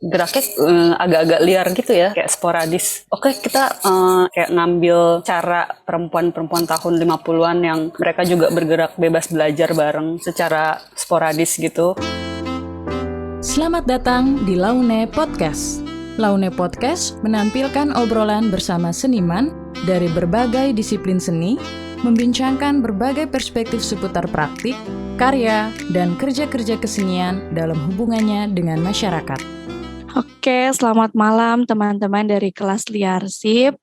geraknya agak-agak liar gitu ya, kayak sporadis. Oke, kita kayak ngambil cara perempuan-perempuan tahun 50-an yang mereka juga bergerak bebas belajar bareng secara sporadis gitu. Selamat datang di Laune Podcast. Laune Podcast menampilkan obrolan bersama seniman dari berbagai disiplin seni, membincangkan berbagai perspektif seputar praktik, karya, dan kerja-kerja kesenian dalam hubungannya dengan masyarakat. Oke, selamat malam teman-teman dari kelas Liarsip.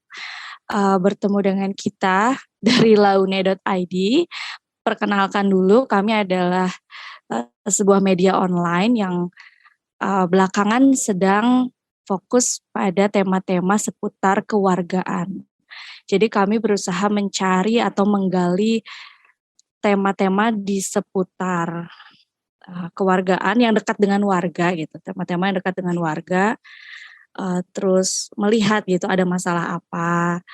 Bertemu dengan kita dari laune.id. Perkenalkan dulu, kami adalah sebuah media online yang belakangan sedang fokus pada tema-tema seputar kewargaan. Jadi kami berusaha mencari atau menggali tema-tema di seputar kewargaan yang dekat dengan warga gitu, tema-tema yang dekat dengan warga, terus melihat gitu ada masalah apa,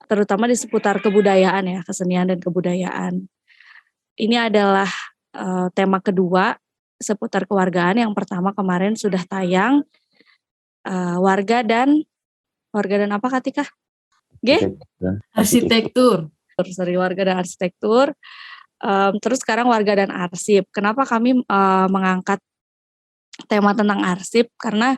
terutama di seputar kebudayaan ya, kesenian dan kebudayaan. Ini adalah tema kedua seputar kewargaan. Yang pertama kemarin sudah tayang warga dan apa Katika? Arsitektur. Warga dan arsitektur. Terus sekarang warga dan arsip. Kenapa kami mengangkat tema tentang arsip? Karena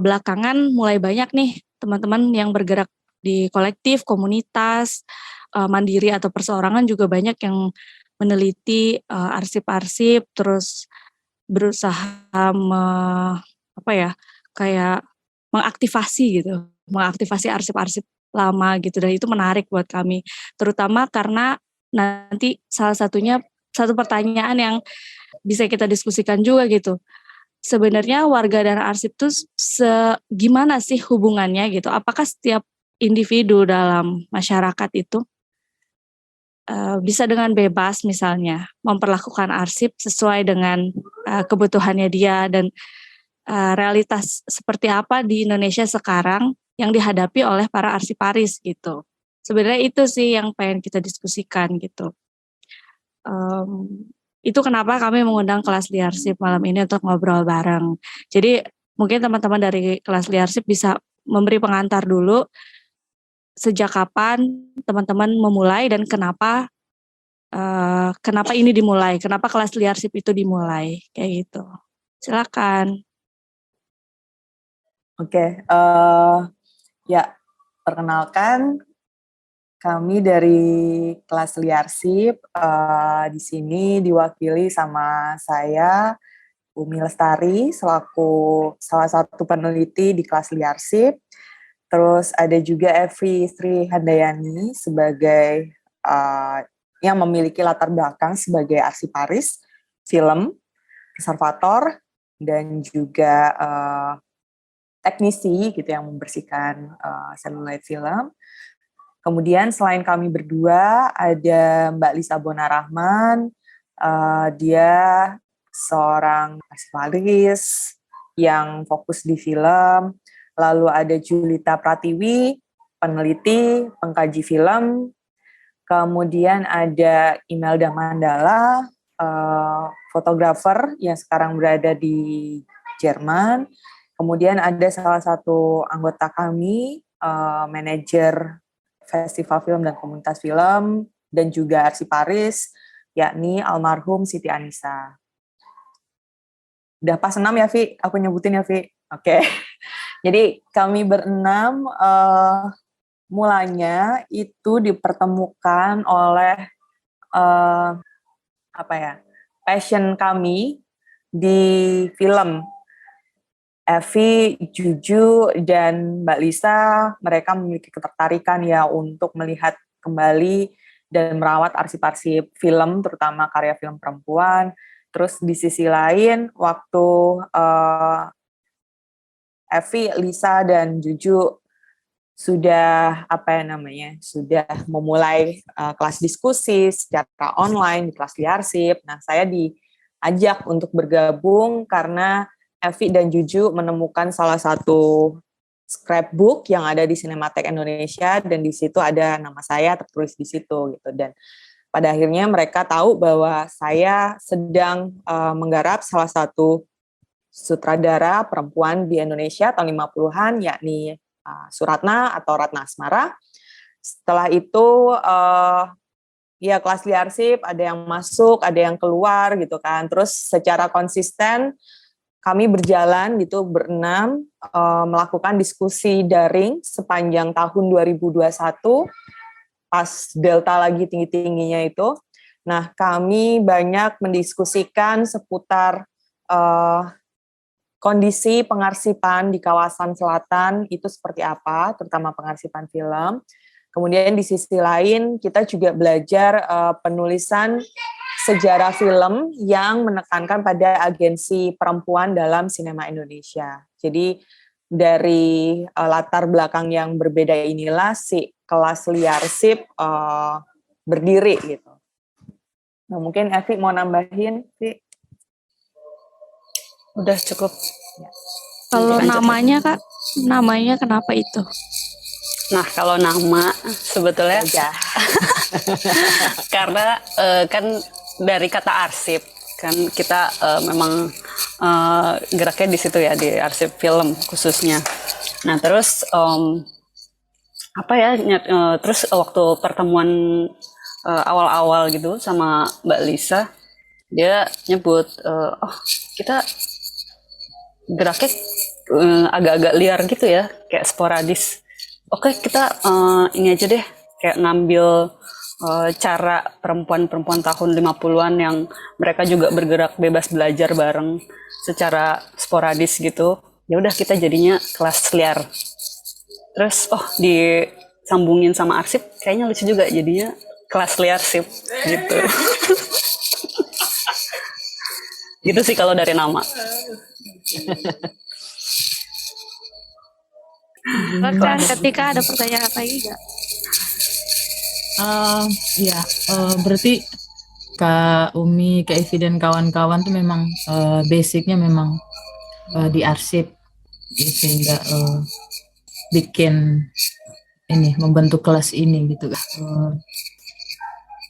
belakangan mulai banyak nih teman-teman yang bergerak di kolektif, komunitas, mandiri atau perseorangan juga banyak yang meneliti arsip-arsip, terus berusaha kayak mengaktifasi arsip-arsip lama gitu, dan itu menarik buat kami, terutama karena nanti satu pertanyaan yang bisa kita diskusikan juga gitu. Sebenarnya warga dan arsip itu gimana sih hubungannya gitu? Apakah setiap individu dalam masyarakat itu bisa dengan bebas misalnya memperlakukan arsip sesuai dengan kebutuhannya dia, dan realitas seperti apa di Indonesia sekarang yang dihadapi oleh para arsiparis gitu. Sebenarnya itu sih yang pengen kita diskusikan gitu. Itu kenapa kami mengundang kelas Liarsip malam ini untuk ngobrol bareng. Jadi mungkin teman-teman dari kelas Liarsip bisa memberi pengantar dulu sejak kapan teman-teman memulai dan kenapa ini dimulai, kenapa kelas Liarsip itu dimulai, kayak gitu. Silakan. Oke, ya perkenalkan kami dari kelas Liarsip, di sini diwakili sama saya, Umi Lestari, selaku salah satu peneliti di kelas Liarsip. Terus ada juga Evi Sri Handayani sebagai yang memiliki latar belakang sebagai arsiparis, film, konservator, dan juga teknisi gitu yang membersihkan seluloid film. Kemudian selain kami berdua ada Mbak Lisa Bonarahman, dia seorang arsiparis yang fokus di film. Lalu ada Julita Pratiwi, peneliti, pengkaji film. Kemudian ada Imelda Mandala, fotografer yang sekarang berada di Jerman. Kemudian ada salah satu anggota kami, manajer festival film dan komunitas film, dan juga arsiparis, yakni almarhum Siti Anissa. Udah pas 6 ya, Vi? Aku nyebutin ya, Vi? Oke. Jadi kami berenam mulanya itu dipertemukan oleh passion kami di film. Evi, Juju, dan Mbak Lisa, mereka memiliki ketertarikan ya untuk melihat kembali dan merawat arsip-arsip film, terutama karya film perempuan. Terus di sisi lain, waktu Evi, Lisa, dan Juju sudah sudah memulai kelas diskusi secara online di kelas Liarsip. Nah, saya diajak untuk bergabung karena Evi dan Juju menemukan salah satu scrapbook yang ada di Cinematheque Indonesia, dan di situ ada nama saya tertulis di situ gitu. Dan pada akhirnya mereka tahu bahwa saya sedang menggarap salah satu sutradara perempuan di Indonesia tahun 50-an, yakni Suratna atau Ratna Asmara. Setelah itu ya kelas Liarsip ada yang masuk, ada yang keluar gitu kan. Terus secara konsisten kami berjalan gitu berenam melakukan diskusi daring sepanjang tahun 2021 pas Delta lagi tinggi-tingginya itu. Nah, kami banyak mendiskusikan seputar kondisi pengarsipan di kawasan selatan itu seperti apa, terutama pengarsipan film. Kemudian di sisi lain kita juga belajar penulisan sejarah film yang menekankan pada agensi perempuan dalam sinema Indonesia. Jadi dari latar belakang yang berbeda inilah si kelas Liarsip berdiri gitu. Nah, mungkin Evi mau nambahin, Vi? Udah cukup. Kalau Lanjut. namanya Kak, namanya kenapa itu? Nah, kalau nama sebetulnya Aja. karena kan dari kata arsip kan kita memang geraknya di situ ya, di arsip film khususnya. Nah, terus terus waktu pertemuan awal-awal gitu sama Mbak Lisa, dia nyebut kita geraknya agak-agak liar gitu ya, kayak sporadis. Oke, kita ini aja deh, kayak ngambil cara perempuan-perempuan tahun 50-an yang mereka juga bergerak bebas belajar bareng secara sporadis gitu. Ya udah, kita jadinya kelas liar. Terus disambungin sama arsip, kayaknya lucu juga jadinya kelas liarsip gitu. Gitu sih kalau dari nama. Bahkan ketika ada pertanyaan lagi nggak? Berarti Kak Umi, Kak Evi dan kawan-kawan tuh memang basicnya memang di arsip, sehingga bikin ini, membentuk kelas ini gitu.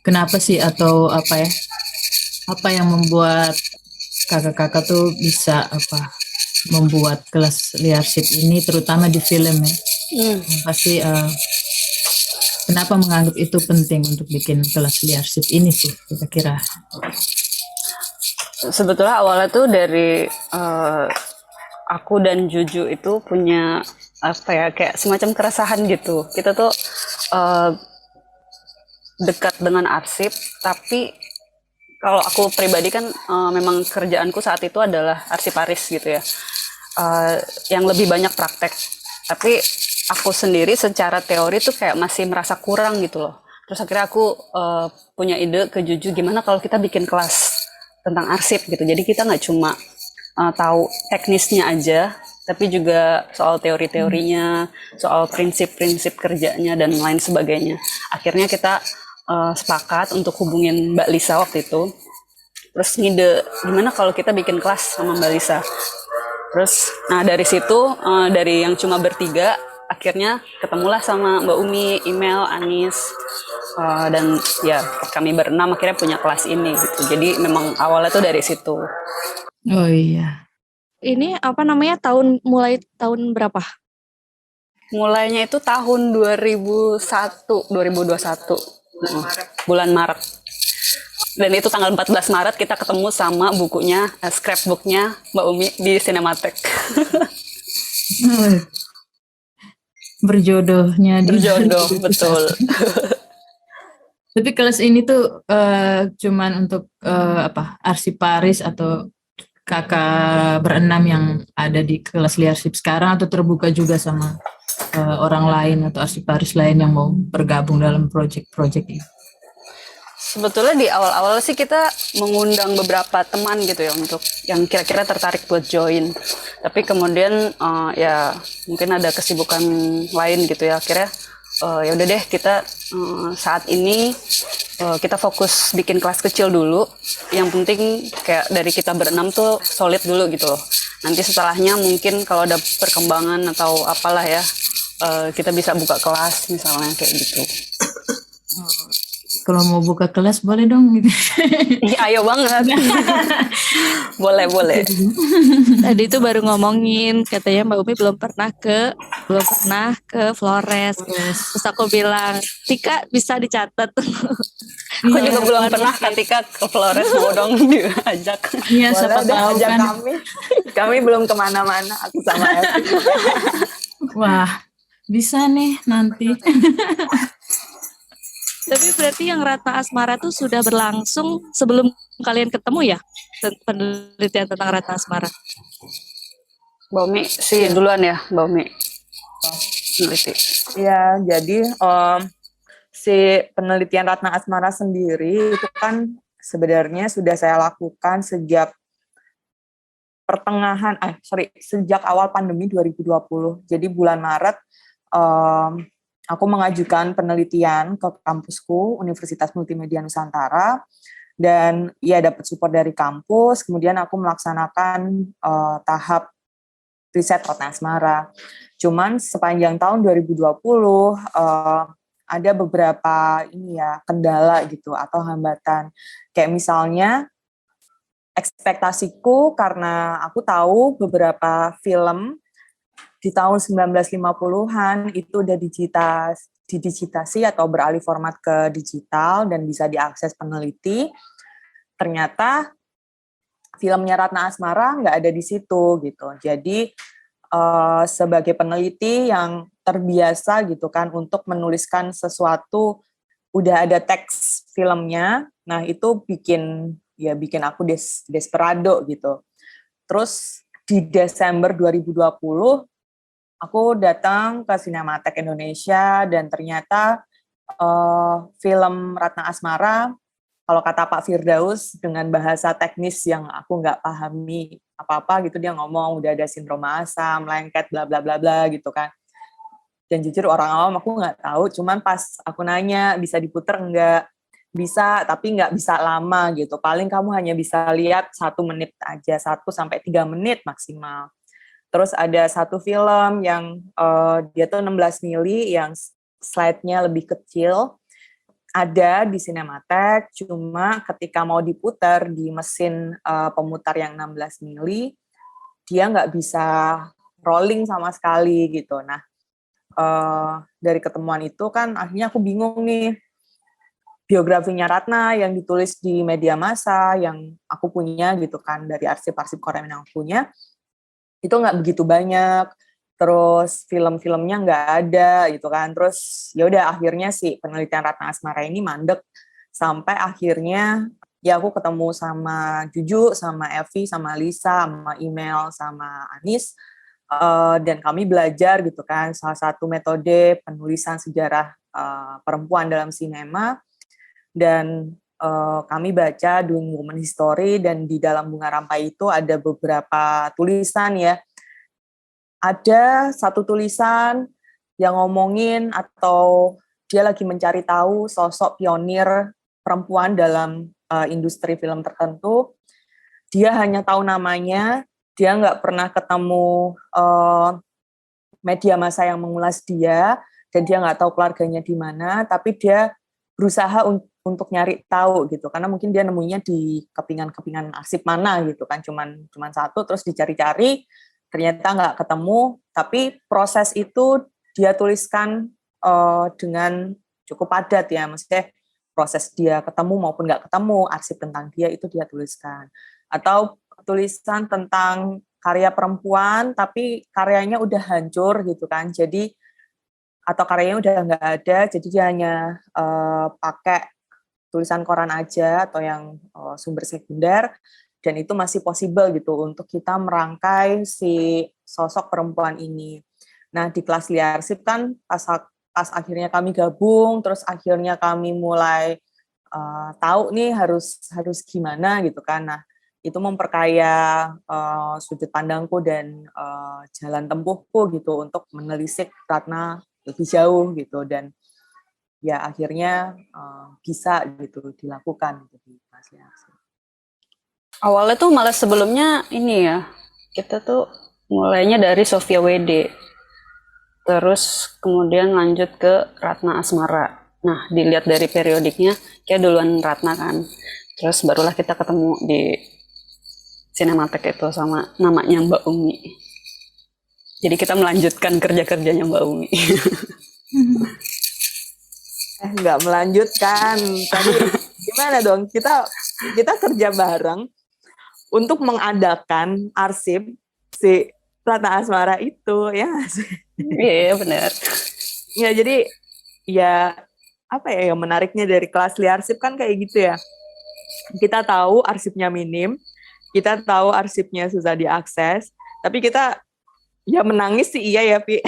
Kenapa sih, atau apa yang membuat kakak-kakak tuh bisa membuat kelas Liarsip ini, terutama di film ya? Pasti kenapa menganggap itu penting untuk bikin kelas Liarsip ini sih, kira-kira? Sebetulnya awalnya tuh dari aku dan Juju itu punya kayak semacam keresahan gitu. Kita tuh dekat dengan arsip, tapi kalau aku pribadi kan memang kerjaanku saat itu adalah arsiparis gitu ya, yang lebih banyak praktek. Tapi aku sendiri secara teori tuh kayak masih merasa kurang gitu loh. Terus akhirnya aku punya ide ke Juju, gimana kalau kita bikin kelas tentang arsip gitu. Jadi kita nggak cuma tahu teknisnya aja, tapi juga soal teori-teorinya, soal prinsip-prinsip kerjanya dan lain sebagainya. Akhirnya kita sepakat untuk hubungin Mbak Lisa waktu itu. Terus ngide, gimana kalau kita bikin kelas sama Mbak Lisa. Terus, nah dari situ, dari yang cuma bertiga, akhirnya ketemulah sama Mbak Umi, email, Anis, dan ya kami berenam akhirnya punya kelas ini gitu. Jadi memang awalnya tuh dari situ. Oh iya. Ini mulai tahun berapa? Mulainya itu tahun 2021. Bulan Maret. Dan itu tanggal 14 Maret kita ketemu sama bukunya, scrapbooknya Mbak Umi di Cinematheque. Berjodohnya. Berjodoh, betul. Tapi kelas ini tuh cuman untuk arsiparis atau kakak berenam yang ada di kelas Liarsip sekarang, atau terbuka juga sama orang lain atau arsiparis lain yang mau bergabung dalam proyek-proyek ini? Sebetulnya di awal-awal sih kita mengundang beberapa teman gitu ya untuk yang kira-kira tertarik buat join. Tapi kemudian ya mungkin ada kesibukan lain gitu ya. Akhirnya ya udah deh, kita saat ini kita fokus bikin kelas kecil dulu. Yang penting kayak dari kita berenam tuh solid dulu gitu loh. Nanti setelahnya mungkin kalau ada perkembangan atau apalah ya, kita bisa buka kelas misalnya kayak gitu. Kalau mau buka kelas boleh dong gitu. Iya, ayo banget. Boleh, boleh. Tadi itu baru ngomongin katanya Mbak Umi belum pernah ke Flores. Terus aku bilang, Tika bisa dicatat. Aku juga belum pernah ketika ke Flores, mau dong diajak. Iya, Boleh siapa deh tahu ajak kan. kami belum kemana-mana, aku sama Evi. Wah, bisa nih nanti. Tapi berarti yang Ratna Asmara tuh sudah berlangsung sebelum kalian ketemu ya? Penelitian tentang Ratna Asmara. Mbak Umi sih duluan ya, Mbak Umi. Peneliti. Ya, jadi si penelitian Ratna Asmara sendiri itu kan sebenarnya sudah saya lakukan sejak sejak awal pandemi 2020. Jadi bulan Maret aku mengajukan penelitian ke kampusku Universitas Multimedia Nusantara dan ya dapat support dari kampus. Kemudian aku melaksanakan tahap riset Ratna Asmara. Cuman sepanjang tahun 2020 ada beberapa kendala gitu atau hambatan. Kayak misalnya ekspektasiku karena aku tahu beberapa film di tahun 1950-an itu udah didigitasi atau beralih format ke digital dan bisa diakses peneliti. Ternyata filmnya Ratna Asmara nggak ada di situ gitu. Jadi sebagai peneliti yang terbiasa gitu kan untuk menuliskan sesuatu udah ada teks filmnya, nah itu bikin aku desperado gitu. Terus di Desember 2020 aku datang ke Cinematheque Indonesia dan ternyata film Ratna Asmara, kalau kata Pak Firdaus dengan bahasa teknis yang aku nggak pahami apa-apa gitu, dia ngomong udah ada sindroma asam, lengket, bla bla bla bla gitu kan. Dan jujur orang awam aku nggak tahu, cuman pas aku nanya bisa diputer nggak, bisa tapi nggak bisa lama gitu. Paling kamu hanya bisa lihat 1 menit aja, 1-3 menit maksimal. Terus ada satu film yang dia tuh 16 mili yang slide-nya lebih kecil, ada di Cinematheque, cuma ketika mau diputar di mesin pemutar yang 16 mili, dia nggak bisa rolling sama sekali gitu. Nah, dari ketemuan itu kan akhirnya aku bingung nih, biografinya Ratna yang ditulis di media massa yang aku punya gitu kan, dari arsip-arsip Korea yang aku punya, itu nggak begitu banyak. Terus film-filmnya nggak ada gitu kan. Terus ya udah akhirnya si penelitian Ratna Asmara ini mandek sampai akhirnya ya aku ketemu sama Juju, sama Evi, sama Lisa, sama email, sama Anis, dan kami belajar gitu kan salah satu metode penulisan sejarah perempuan dalam sinema, dan kami baca Doing Woman History, dan di dalam Bunga Rampai itu ada beberapa tulisan ya. Ada satu tulisan yang ngomongin atau dia lagi mencari tahu sosok pionir perempuan dalam industri film tertentu. Dia hanya tahu namanya, dia nggak pernah ketemu media massa yang mengulas dia, dan dia nggak tahu keluarganya di mana, tapi dia berusaha untuk nyari tahu gitu, karena mungkin dia nemunya di kepingan-kepingan arsip mana gitu kan, cuman satu, terus dicari-cari, ternyata nggak ketemu, tapi proses itu dia tuliskan dengan cukup padat ya, maksudnya proses dia ketemu maupun nggak ketemu, arsip tentang dia itu dia tuliskan. Atau tulisan tentang karya perempuan, tapi karyanya udah hancur gitu kan, jadi atau karyanya udah nggak ada, jadi dia hanya pakai tulisan koran aja atau yang sumber sekunder, dan itu masih possible gitu untuk kita merangkai si sosok perempuan ini. Nah, di kelas liarsip kan pas akhirnya kami gabung, terus akhirnya kami mulai tahu nih harus gimana gitu kan. Nah, itu memperkaya sudut pandangku dan jalan tempuhku gitu untuk menelisik Ratna lebih jauh gitu, dan ya akhirnya bisa gitu dilakukan gitu di kelas liarsip. Awalnya tuh malah sebelumnya ini ya, kita tuh mulainya dari Sofia WD, terus kemudian lanjut ke Ratna Asmara. Nah, dilihat dari periodiknya, kayak duluan Ratna kan. Terus barulah kita ketemu di Cinematek itu sama namanya Mbak Umi. Jadi kita melanjutkan kerja-kerjanya Mbak Umi. Nggak melanjutkan. Tadi gimana dong? Kita kerja bareng untuk mengadakan arsip si Ratna Asmara itu, ya nggak sih? Iya, benar. Ya, jadi ya apa ya yang menariknya dari kelas liarsip kan kayak gitu ya. Kita tahu arsipnya minim, kita tahu arsipnya susah diakses, tapi kita ya menangis sih iya ya, Pi.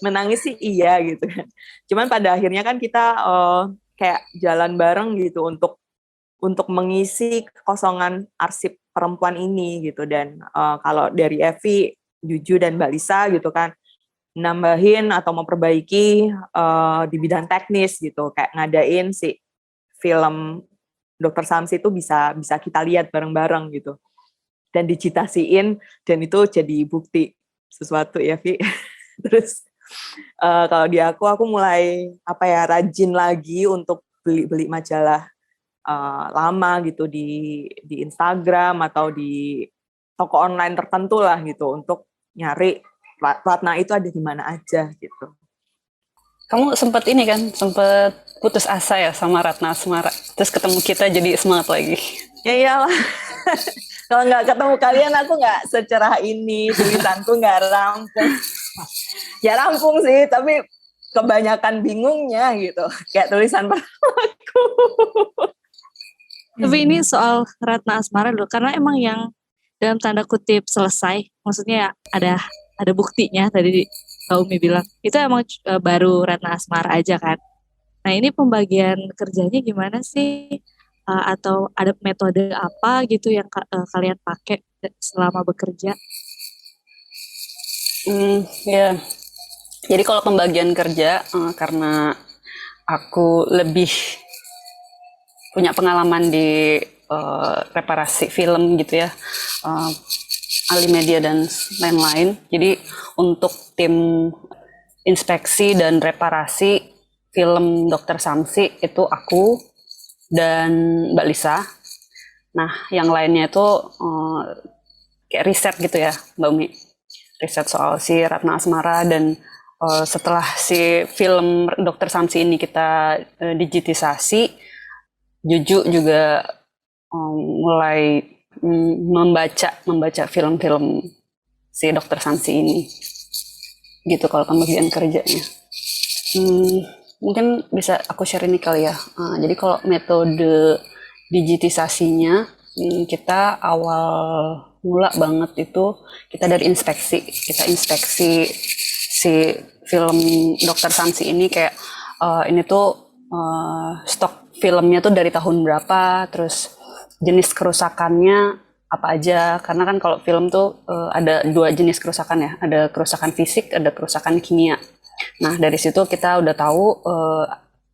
Menangis sih iya gitu kan. Cuman pada akhirnya kan kita kayak jalan bareng gitu untuk mengisi kekosongan arsip perempuan ini gitu. Dan kalau dari Evi, Juju dan Mbak Lisa gitu kan, nambahin atau memperbaiki di bidang teknis gitu, kayak ngadain si film Dr. Samsi itu bisa kita lihat bareng-bareng gitu dan digitasiin, dan itu jadi bukti sesuatu ya, Vi. Terus kalau di aku mulai rajin lagi untuk beli majalah lama gitu di Instagram atau di toko online tertentu lah gitu, untuk nyari Ratna itu ada di mana aja gitu. Kamu sempat putus asa ya sama Ratna Asmara. Terus ketemu kita jadi semangat lagi. Ya iyalah. Kalau nggak ketemu kalian, aku nggak secerah ini, tulisanku nggak rampung. Ya rampung sih, tapi kebanyakan bingungnya gitu. Kayak tulisan pertamaku. Tapi ini soal Ratna Asmara dulu, karena emang yang dalam tanda kutip selesai, maksudnya ada buktinya tadi Kak Umi bilang, itu emang baru Ratna Asmara aja kan. Nah ini pembagian kerjanya gimana sih? Atau ada metode apa gitu yang kalian pakai selama bekerja? Ya. Jadi kalau pembagian kerja, karena aku lebih punya pengalaman di reparasi film gitu ya, Alimedia dan lain-lain. Jadi untuk tim inspeksi dan reparasi film Dr. Samsi itu aku dan Mbak Lisa. Nah, yang lainnya itu kayak riset gitu ya, Mbak Umi. Riset soal si Ratna Asmara, dan setelah si film Dr. Samsi ini kita digitisasi, Juju juga mulai membaca film-film si Dr. Samsi ini. Gitu kalau pembagian kerjanya. Mungkin bisa aku share ini kali ya. Jadi kalau metode digitisasinya, kita awal mula banget itu kita dari inspeksi. Kita inspeksi si film Dr. Samsi ini, kayak ini tuh stok filmnya tuh dari tahun berapa, terus jenis kerusakannya apa aja. Karena kan kalau film tuh ada 2 jenis kerusakan ya, ada kerusakan fisik, ada kerusakan kimia. Nah, dari situ kita udah tahu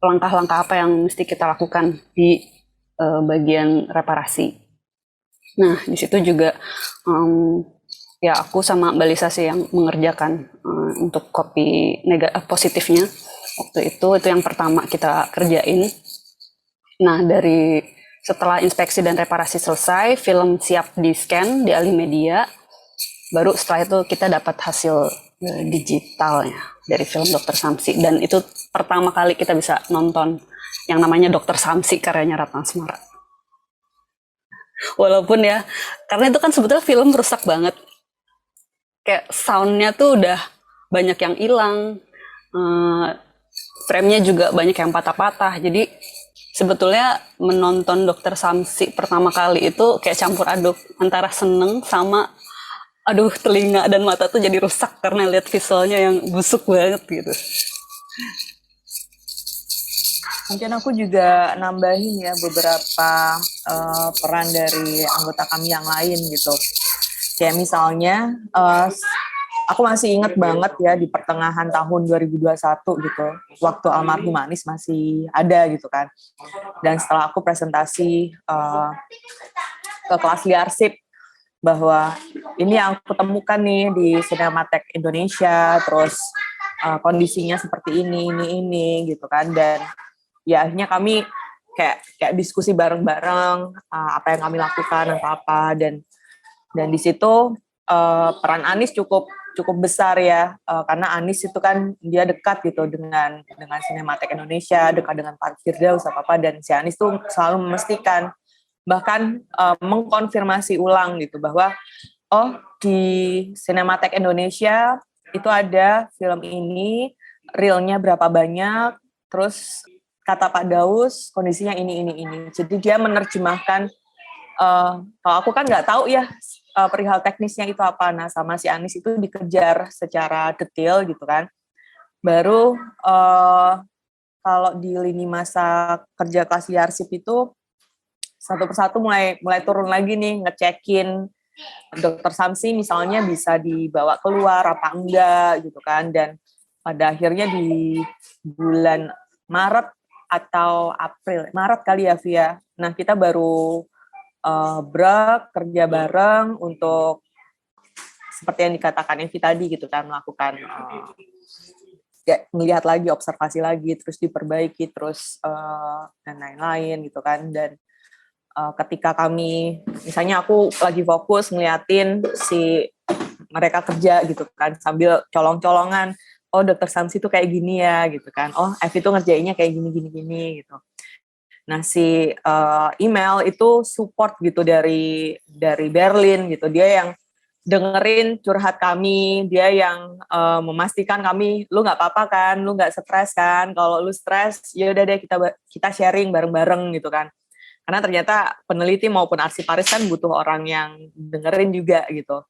langkah-langkah apa yang mesti kita lakukan di bagian reparasi. Nah, di situ juga ya aku sama Mbak Lisa sih yang mengerjakan untuk copy positifnya. Waktu itu yang pertama kita kerjain. Nah, setelah inspeksi dan reparasi selesai, film siap di-scan di Alimedia, baru setelah itu kita dapat hasil digitalnya dari film Dr. Samsi. Dan itu pertama kali kita bisa nonton yang namanya Dr. Samsi karyanya Ratna Asmara. Walaupun ya, karena itu kan sebetulnya film rusak banget. Kayak soundnya tuh udah banyak yang hilang, frame-nya juga banyak yang patah-patah. Jadi sebetulnya menonton Dr. Samsi pertama kali itu kayak campur aduk antara seneng sama aduh, telinga dan mata tuh jadi rusak karena lihat visualnya yang busuk banget gitu. Mungkin aku juga nambahin ya beberapa peran dari anggota kami yang lain gitu. Kayak misalnya, aku masih ingat banget ya di pertengahan tahun 2021 gitu, waktu almarhum Anis masih ada gitu kan. Dan setelah aku presentasi ke kelas liarsip, bahwa ini yang aku temukan nih di Cinematek Indonesia, terus kondisinya seperti ini gitu kan. Dan ya akhirnya kami kayak diskusi bareng-bareng apa yang kami lakukan apa dan di situ peran Anis cukup besar ya, karena Anis itu kan dia dekat gitu dengan Sinematek Indonesia, dekat dengan Pak Firdaus apa dan si Anis tuh selalu memastikan, bahkan mengkonfirmasi ulang gitu bahwa di Sinematek Indonesia itu ada film ini, reelnya berapa banyak, terus kata Pak Daus kondisinya ini. Jadi dia menerjemahkan, kalau aku kan nggak tahu ya perihal teknisnya itu apa. Nah, sama si Anis itu dikejar secara detail gitu kan. Baru kalau di lini masa kerja kelas Liarsip itu satu persatu mulai turun lagi nih, ngecekin Dokter Samsi misalnya bisa dibawa keluar apa enggak gitu kan. Dan pada akhirnya di bulan Maret atau Maret kali ya Via. Nah, kita baru kerja bareng untuk seperti yang dikatakan Evi tadi gitu kan, melakukan melihat lagi, observasi lagi, terus diperbaiki, terus dan lain-lain gitu kan. Dan ketika kami, misalnya aku lagi fokus ngeliatin si mereka kerja gitu kan, sambil colong-colongan, Dokter Samsi tuh kayak gini ya gitu kan, Evi tuh ngerjainnya kayak gini gitu. Nah, si email itu support gitu dari Berlin gitu. Dia yang dengerin curhat kami, dia yang memastikan kami, lu nggak apa-apa kan, lu nggak stres kan? Kalau lu stres, ya udah deh kita sharing bareng-bareng gitu kan. Karena ternyata peneliti maupun arsiparis kan butuh orang yang dengerin juga gitu.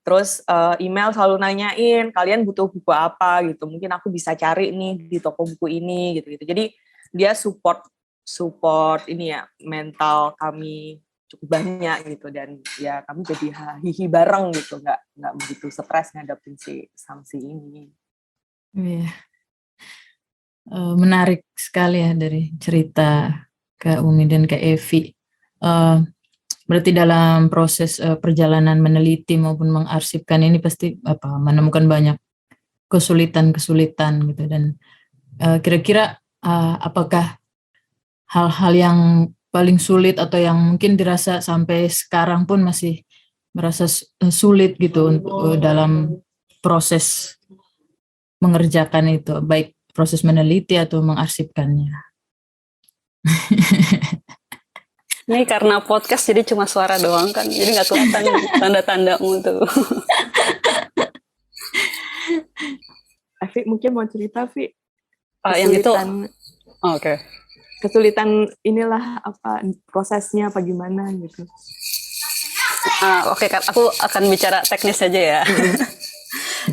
Terus email selalu nanyain, kalian butuh buku apa gitu? Mungkin aku bisa cari nih di toko buku ini gitu. Jadi dia support ini ya, mental kami cukup banyak gitu, dan ya kami jadi hihi bareng gitu, nggak begitu stres ngadepin si Samsi ini. Iya. Menarik sekali ya dari cerita Kak Umi dan Kak Evi. Berarti dalam proses perjalanan meneliti maupun mengarsipkan ini pasti menemukan banyak kesulitan gitu, dan kira-kira apakah hal-hal yang paling sulit atau yang mungkin dirasa sampai sekarang pun masih merasa sulit gitu untuk dalam proses mengerjakan itu, baik proses meneliti atau mengarsipkannya? Ini karena podcast jadi cuma suara doang kan, jadi nggak kelihatan tanda-tandamu tuh. Evi mungkin mau cerita, Vi. Yang itu, oke. Kesulitan inilah apa prosesnya apa gimana gitu. Oke, aku akan bicara teknis aja ya.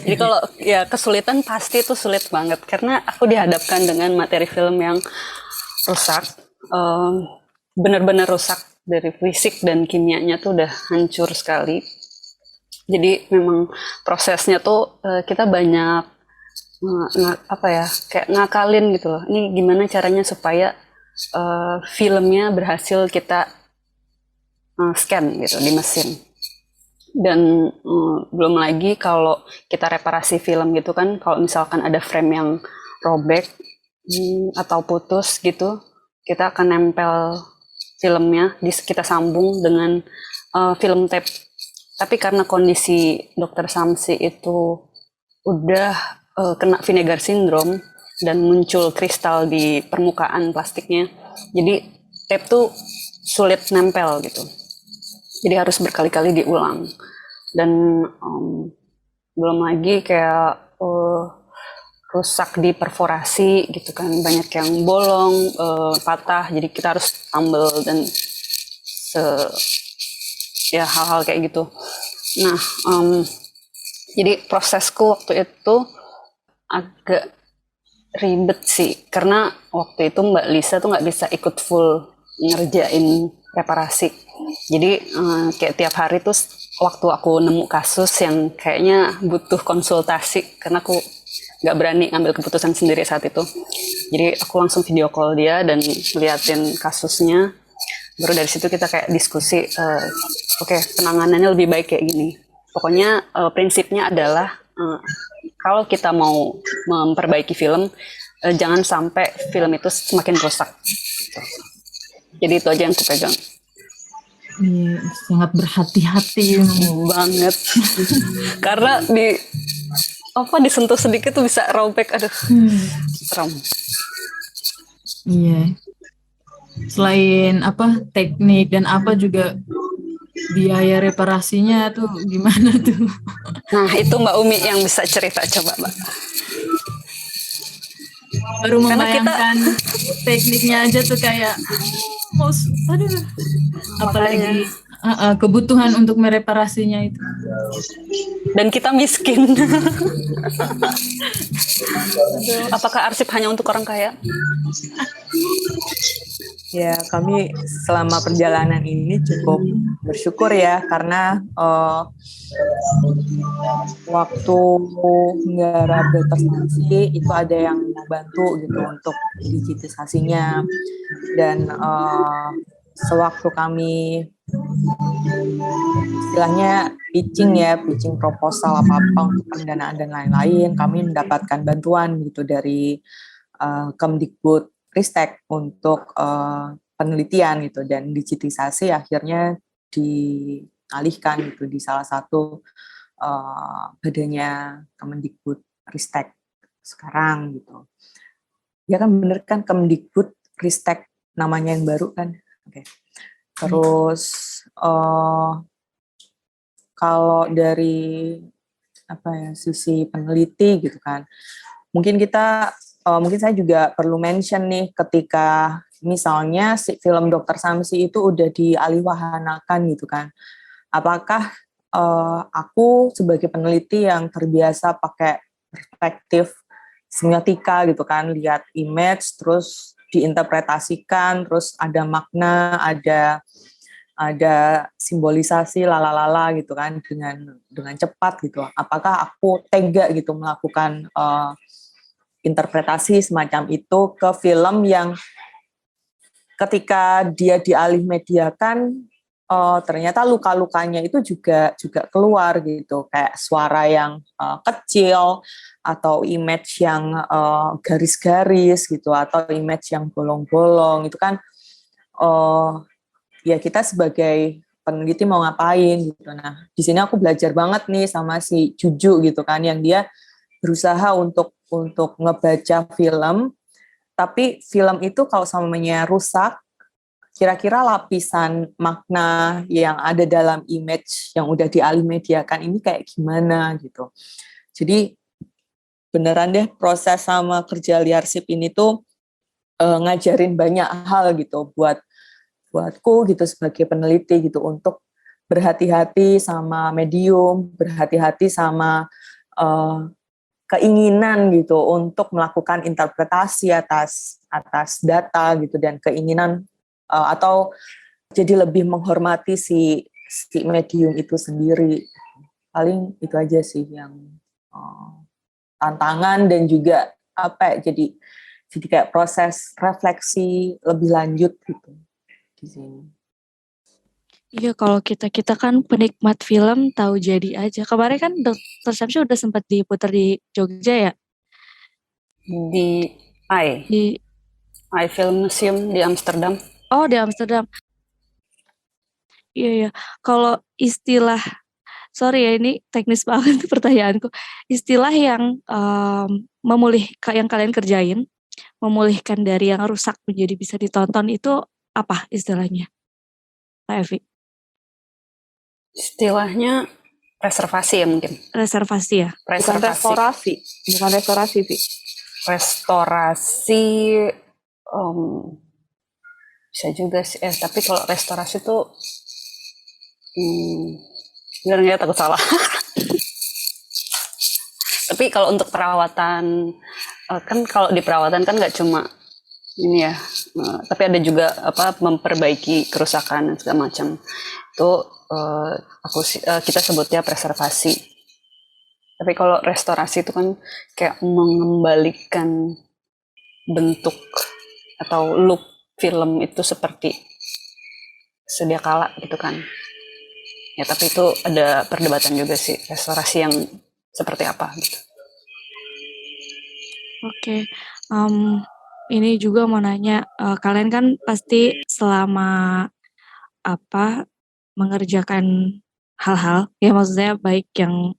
Jadi kalau ya kesulitan pasti itu sulit banget karena aku dihadapkan dengan materi film yang rusak, benar-benar rusak dari fisik dan kimianya tuh udah hancur sekali. Jadi memang prosesnya tuh kita banyak kayak ngakalin gitu loh. Ini gimana caranya supaya filmnya berhasil kita scan gitu di mesin. Dan belum lagi kalau kita reparasi film gitu kan, kalau misalkan ada frame yang robek atau putus gitu, kita akan nempel filmnya, kita sambung dengan film tape. Tapi karena kondisi Dokter Samsi itu udah kena Vinegar syndrome dan muncul kristal di permukaan plastiknya, jadi tape tuh sulit nempel gitu. Jadi harus berkali-kali diulang. Dan belum lagi kayak rusak di perforasi gitu kan, banyak yang bolong, patah, jadi kita harus tambal dan hal-hal kayak gitu. Nah, jadi prosesku waktu itu agak ribet sih, karena waktu itu Mbak Lisa tuh nggak bisa ikut full ngerjain reparasi. Jadi kayak tiap hari tuh waktu aku nemu kasus yang kayaknya butuh konsultasi, karena aku nggak berani ngambil keputusan sendiri saat itu. Jadi aku langsung video call dia dan liatin kasusnya. Baru dari situ kita kayak diskusi, oke, penanganannya lebih baik kayak gini. Pokoknya prinsipnya adalah kalau kita mau memperbaiki film, jangan sampai film itu semakin rusak. Gitu. Jadi itu aja yang aku pegang. Iya, sangat berhati-hati banget. Karena disentuh sedikit tuh bisa robek, aduh, serem. Iya. Selain teknik dan juga biaya reparasinya tuh gimana tuh? Nah itu Mbak Umi yang bisa cerita, coba Mbak. Baru Karena membayangkan tekniknya aja tuh kayak aduh. Apalagi kebutuhan untuk mereparasinya itu. Dan kita miskin. Apakah arsip hanya untuk orang kaya? Ya, kami selama perjalanan ini cukup bersyukur ya, karena waktu nggarap Dr. Samsi itu ada yang membantu gitu untuk digitisasinya, dan sewaktu kami istilahnya pitching proposal apa-apa untuk pendanaan dan lain-lain, kami mendapatkan bantuan gitu dari Kemdikbud Ristek untuk penelitian gitu, dan digitisasi akhirnya dialihkan gitu di salah satu badannya Kemdikbud Ristek sekarang gitu. Ya kan bener kan, Kemdikbud Ristek namanya yang baru kan. Oke. Terus kalau dari sisi peneliti gitu kan, mungkin saya juga perlu mention nih, ketika misalnya si film Dr. Samsi itu udah dialihwahanakan gitu kan, apakah aku sebagai peneliti yang terbiasa pakai perspektif semiotika gitu kan, lihat image terus diinterpretasikan, terus ada makna, ada simbolisasi lalala gitu kan, dengan cepat gitu, apakah aku tega gitu melakukan interpretasi semacam itu ke film yang ketika dia dialih mediakan, ternyata luka-lukanya itu juga keluar gitu, kayak suara yang kecil, atau image yang garis-garis gitu, atau image yang bolong-bolong, itu kan ya kita sebagai peneliti mau ngapain gitu. Nah, di sini aku belajar banget nih sama si Juju gitu kan, yang dia berusaha untuk ngebaca film, tapi film itu kalau samanya rusak, kira-kira lapisan makna yang ada dalam image yang udah dialih mediakan ini kayak gimana gitu. Jadi beneran deh, proses sama kerja Liarsip ini tuh ngajarin banyak hal gitu buatku gitu sebagai peneliti gitu, untuk berhati-hati sama medium, berhati-hati sama keinginan gitu untuk melakukan interpretasi atas data gitu, dan keinginan atau jadi lebih menghormati si medium itu sendiri. Paling itu aja sih yang tantangan, dan juga jadi kayak proses refleksi lebih lanjut gitu di sini. Iya, kalau kita kan penikmat film tahu jadi aja. Kemarin kan Dr. Samsi udah sempat diputar di Jogja ya? Di Di Film Museum di Amsterdam. Oh, di Amsterdam. Iya ya. Kalau istilah, sorry ya ini teknis banget pertanyaanku. Istilah yang yang kalian kerjain, memulihkan dari yang rusak menjadi bisa ditonton, itu apa istilahnya, Pak Evi? Istilahnya reservasi ya mungkin. Reservasi ya? Bukan restorasi, Vi. Restorasi bisa juga sih. Tapi kalau restorasi tuh sebenarnya takut salah. Tapi kalau untuk perawatan, kan kalau di perawatan kan nggak cuma ini ya, tapi ada juga memperbaiki kerusakan dan segala macam. Itu kita sebutnya preservasi. Tapi kalau restorasi itu kan kayak mengembalikan bentuk atau look film itu seperti sedia kala gitu kan. Ya tapi itu ada perdebatan juga sih, restorasi yang seperti apa gitu. Oke, ini juga mau nanya, kalian kan pasti selama mengerjakan hal-hal, ya maksudnya baik yang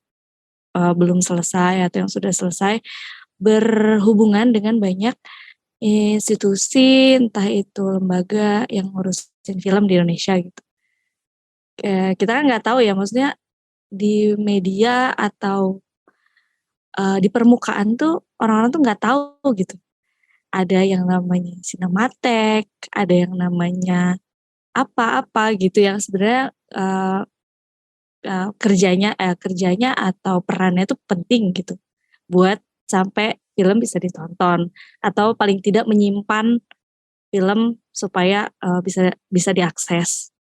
belum selesai atau yang sudah selesai, berhubungan dengan banyak institusi, entah itu lembaga yang ngurusin film di Indonesia gitu. Kita kan nggak tahu ya, maksudnya di media atau di permukaan tuh orang-orang tuh nggak tahu gitu. Ada yang namanya sinematek, ada yang namanya apa-apa gitu yang sebenarnya kerjanya atau perannya itu penting gitu buat sampai film bisa ditonton atau paling tidak menyimpan film supaya bisa bisa diakses.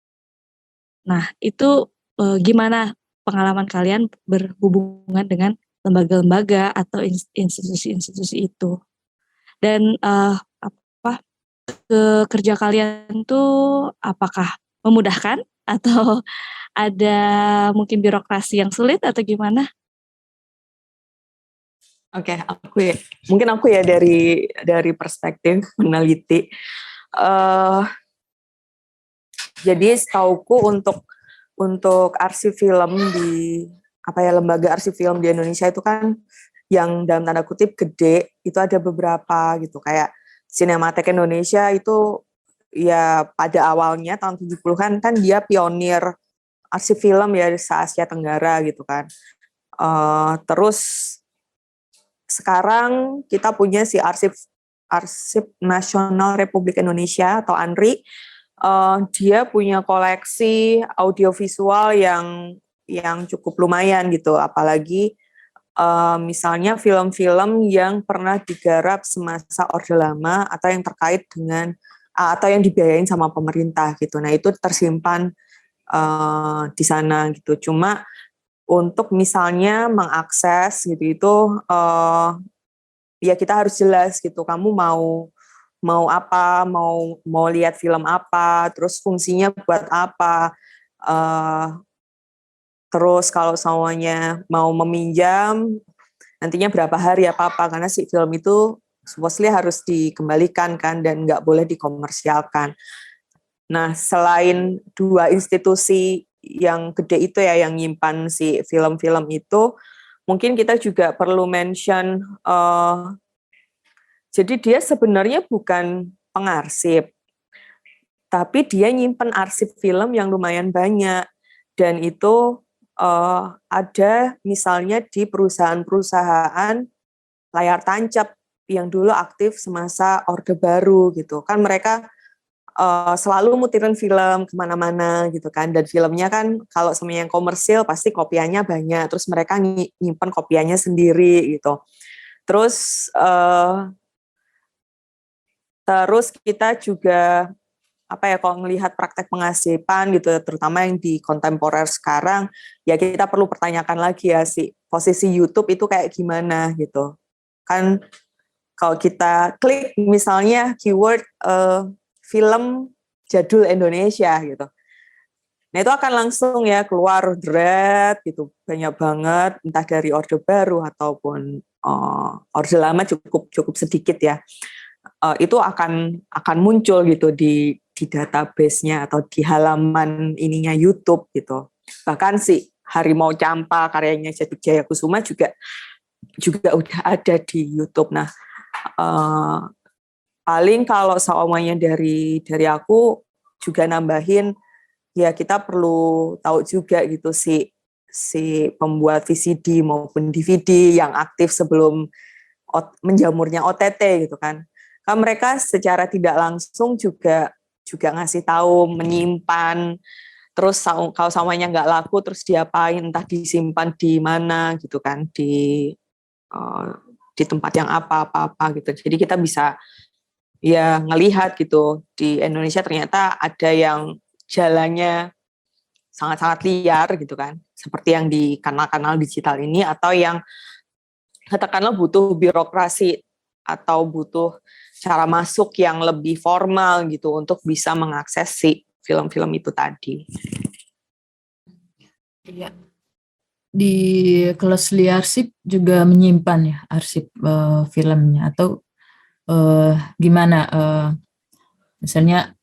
Nah, itu gimana pengalaman kalian berhubungan dengan lembaga-lembaga atau institusi-institusi itu? Dan kerja kalian tuh apakah memudahkan atau ada mungkin birokrasi yang sulit atau gimana? Oke, mungkin aku ya dari perspektif peneliti. Jadi setauku untuk arsip film di lembaga arsip film di Indonesia itu kan yang dalam tanda kutip gede itu ada beberapa gitu, kayak Sinematek Indonesia itu ya pada awalnya tahun 70-an kan dia pionir arsip film ya di Asia Tenggara gitu kan. Terus sekarang kita punya si Arsip Nasional Republik Indonesia atau ANRI. Dia punya koleksi audiovisual yang cukup lumayan gitu, apalagi misalnya film-film yang pernah digarap semasa Orde Lama atau yang terkait dengan atau yang dibiayain sama pemerintah gitu. Nah, itu tersimpan di sana gitu. Cuma untuk misalnya mengakses gitu itu ya kita harus jelas gitu, kamu mau apa, mau lihat film apa, terus fungsinya buat apa, terus kalau semuanya mau meminjam nantinya berapa hari apa karena si film itu supposedly harus dikembalikan kan dan nggak boleh dikomersialkan. Nah, selain dua institusi yang gede itu ya yang nyimpan si film-film itu, mungkin kita juga perlu mention, jadi dia sebenarnya bukan pengarsip, tapi dia nyimpan arsip film yang lumayan banyak, dan itu ada misalnya di perusahaan-perusahaan layar tancap yang dulu aktif semasa Orde Baru gitu kan, mereka selalu mutirin film kemana-mana gitu kan, dan filmnya kan kalau sama yang komersil pasti kopiannya banyak, terus mereka nyimpan kopiannya sendiri gitu. Terus kita juga kalau melihat praktek pengasipan gitu, terutama yang di kontemporer sekarang, ya kita perlu pertanyakan lagi ya si posisi YouTube itu kayak gimana gitu kan. Kalau kita klik misalnya keyword film jadul Indonesia gitu, nah itu akan langsung ya keluar dread gitu, banyak banget, entah dari Orde Baru ataupun Orde Lama cukup sedikit ya. Itu akan muncul gitu di database-nya atau di halaman ininya YouTube gitu. Bahkan si Harimau Campa karyanya Jaduk Jayakusuma juga udah ada di YouTube. Nah, paling kalau semuanya dari aku juga nambahin ya, kita perlu tahu juga gitu si pembuat VCD maupun DVD yang aktif sebelum menjamurnya OTT gitu kan. Kan mereka secara tidak langsung juga ngasih tahu, menyimpan, terus kalau samanya nggak laku terus diapain, entah disimpan di mana gitu kan, di tempat yang apa gitu. Jadi kita bisa ya ngelihat gitu, di Indonesia ternyata ada yang jalannya sangat-sangat liar gitu kan, seperti yang di kanal-kanal digital ini, atau yang katakanlah butuh birokrasi atau butuh cara masuk yang lebih formal gitu untuk bisa mengakses si film-film itu tadi. Iya. di kelas liarsip juga menyimpan ya arsip filmnya atau gimana? Misalnya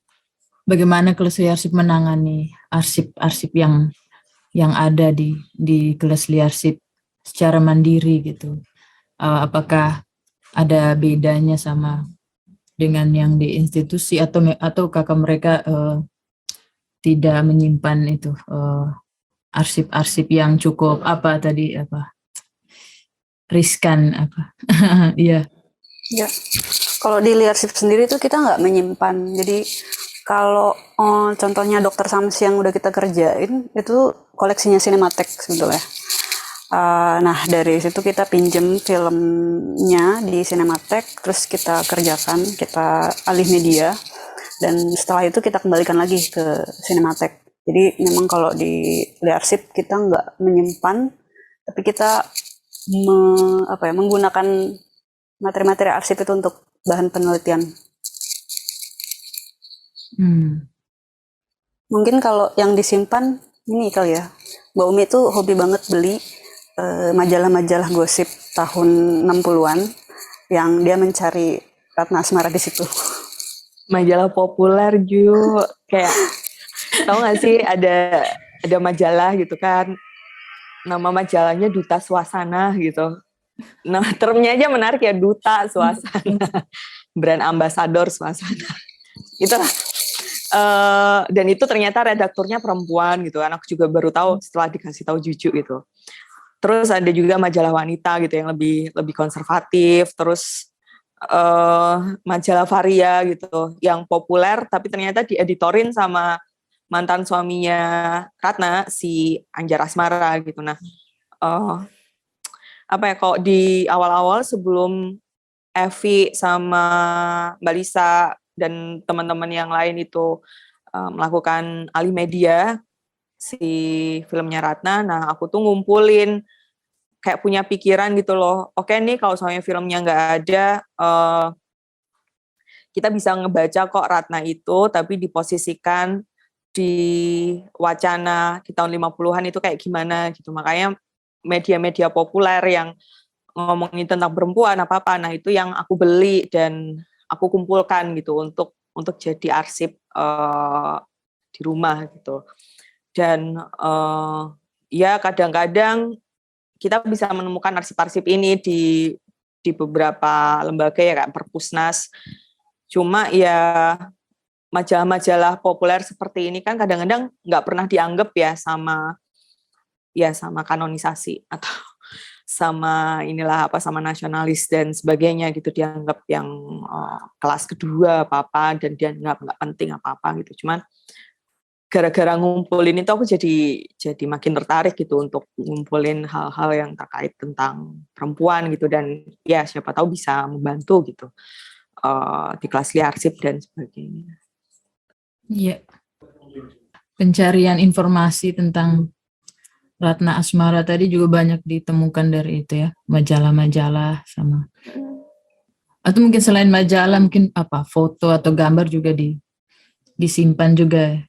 bagaimana kelas liarsip menangani arsip-arsip yang ada di kelas liarsip secara mandiri gitu? Apakah ada bedanya sama dengan yang di institusi atau kakak mereka tidak menyimpan itu arsip-arsip yang cukup riskan apa? Iya. Ya, kalau di Liarsip sendiri tuh kita nggak menyimpan. Jadi kalau contohnya Dokter Sams yang udah kita kerjain itu koleksinya Cinematheek sebetulnya. Nah dari situ kita pinjem filmnya di Cinematheek, terus kita kerjakan, kita alih media, dan setelah itu kita kembalikan lagi ke Cinematheek. Jadi memang kalau di Liarsip kita nggak menyimpan, tapi kita menggunakan materi-materi arsip itu untuk bahan penelitian. Mungkin kalau yang disimpan ini kali ya, Mbak Umi tuh hobi banget beli majalah-majalah gosip tahun 60-an yang dia mencari Ratna Asmara di situ. Majalah populer juga kayak tahu nggak sih ada majalah gitu kan, nama majalahnya Duta Suasana gitu. Nah, termnya aja menarik ya, Duta Suasana, brand ambassador suasana. Itulah. Dan itu ternyata redakturnya perempuan gitu kan. Aku juga baru tahu setelah dikasih tahu Juju gitu. Terus ada juga majalah wanita gitu yang lebih konservatif. Terus majalah Varia gitu yang populer tapi ternyata dieditorin sama mantan suaminya Ratna, si Anjar Asmara gitu. Nah, kok di awal-awal sebelum Evi sama Mbak Lisa dan teman-teman yang lain itu melakukan alih media si filmnya Ratna, nah aku tuh ngumpulin kayak punya pikiran gitu loh, oke nih kalau soalnya filmnya nggak ada, kita bisa ngebaca kok Ratna itu, tapi diposisikan di wacana di tahun 50-an itu kayak gimana gitu. Makanya media-media populer yang ngomongin tentang perempuan apa-apa, nah itu yang aku beli dan aku kumpulkan gitu untuk jadi arsip di rumah gitu. Dan ya kadang-kadang kita bisa menemukan arsip-arsip ini di beberapa lembaga ya kayak Perpusnas. Cuma ya majalah-majalah populer seperti ini kan kadang-kadang nggak pernah dianggap ya sama kanonisasi atau sama sama nasionalis dan sebagainya gitu, dianggap yang kelas kedua apa dan dia nggak penting apa gitu. Cuman gara-gara ngumpulin itu aku jadi makin tertarik gitu untuk ngumpulin hal-hal yang terkait tentang perempuan gitu, dan ya siapa tahu bisa membantu gitu di kelas liarsip dan sebagainya. Iya. Pencarian informasi tentang Ratna Asmara tadi juga banyak ditemukan dari itu ya, majalah-majalah sama. Atau mungkin selain majalah mungkin foto atau gambar juga disimpan juga.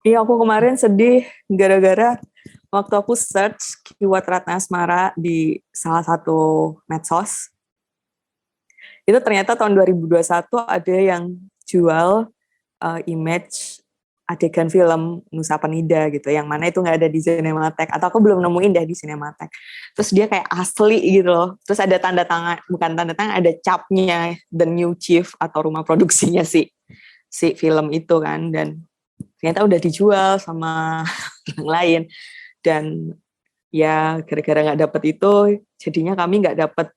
Iya, aku kemarin sedih gara-gara waktu aku search keyword Ratna Asmara di salah satu medsos, itu ternyata tahun 2021 ada yang jual image adegan film Nusa Penida gitu, yang mana itu nggak ada di Cinematheek, atau aku belum nemuin deh di Cinematheek. Terus dia kayak asli gitu loh. Terus ada tanda tangan, bukan tanda tangan, ada capnya The New Chief atau rumah produksinya si film itu kan, dan ternyata udah dijual sama yang lain. Dan ya gara-gara nggak dapet itu, jadinya kami nggak dapet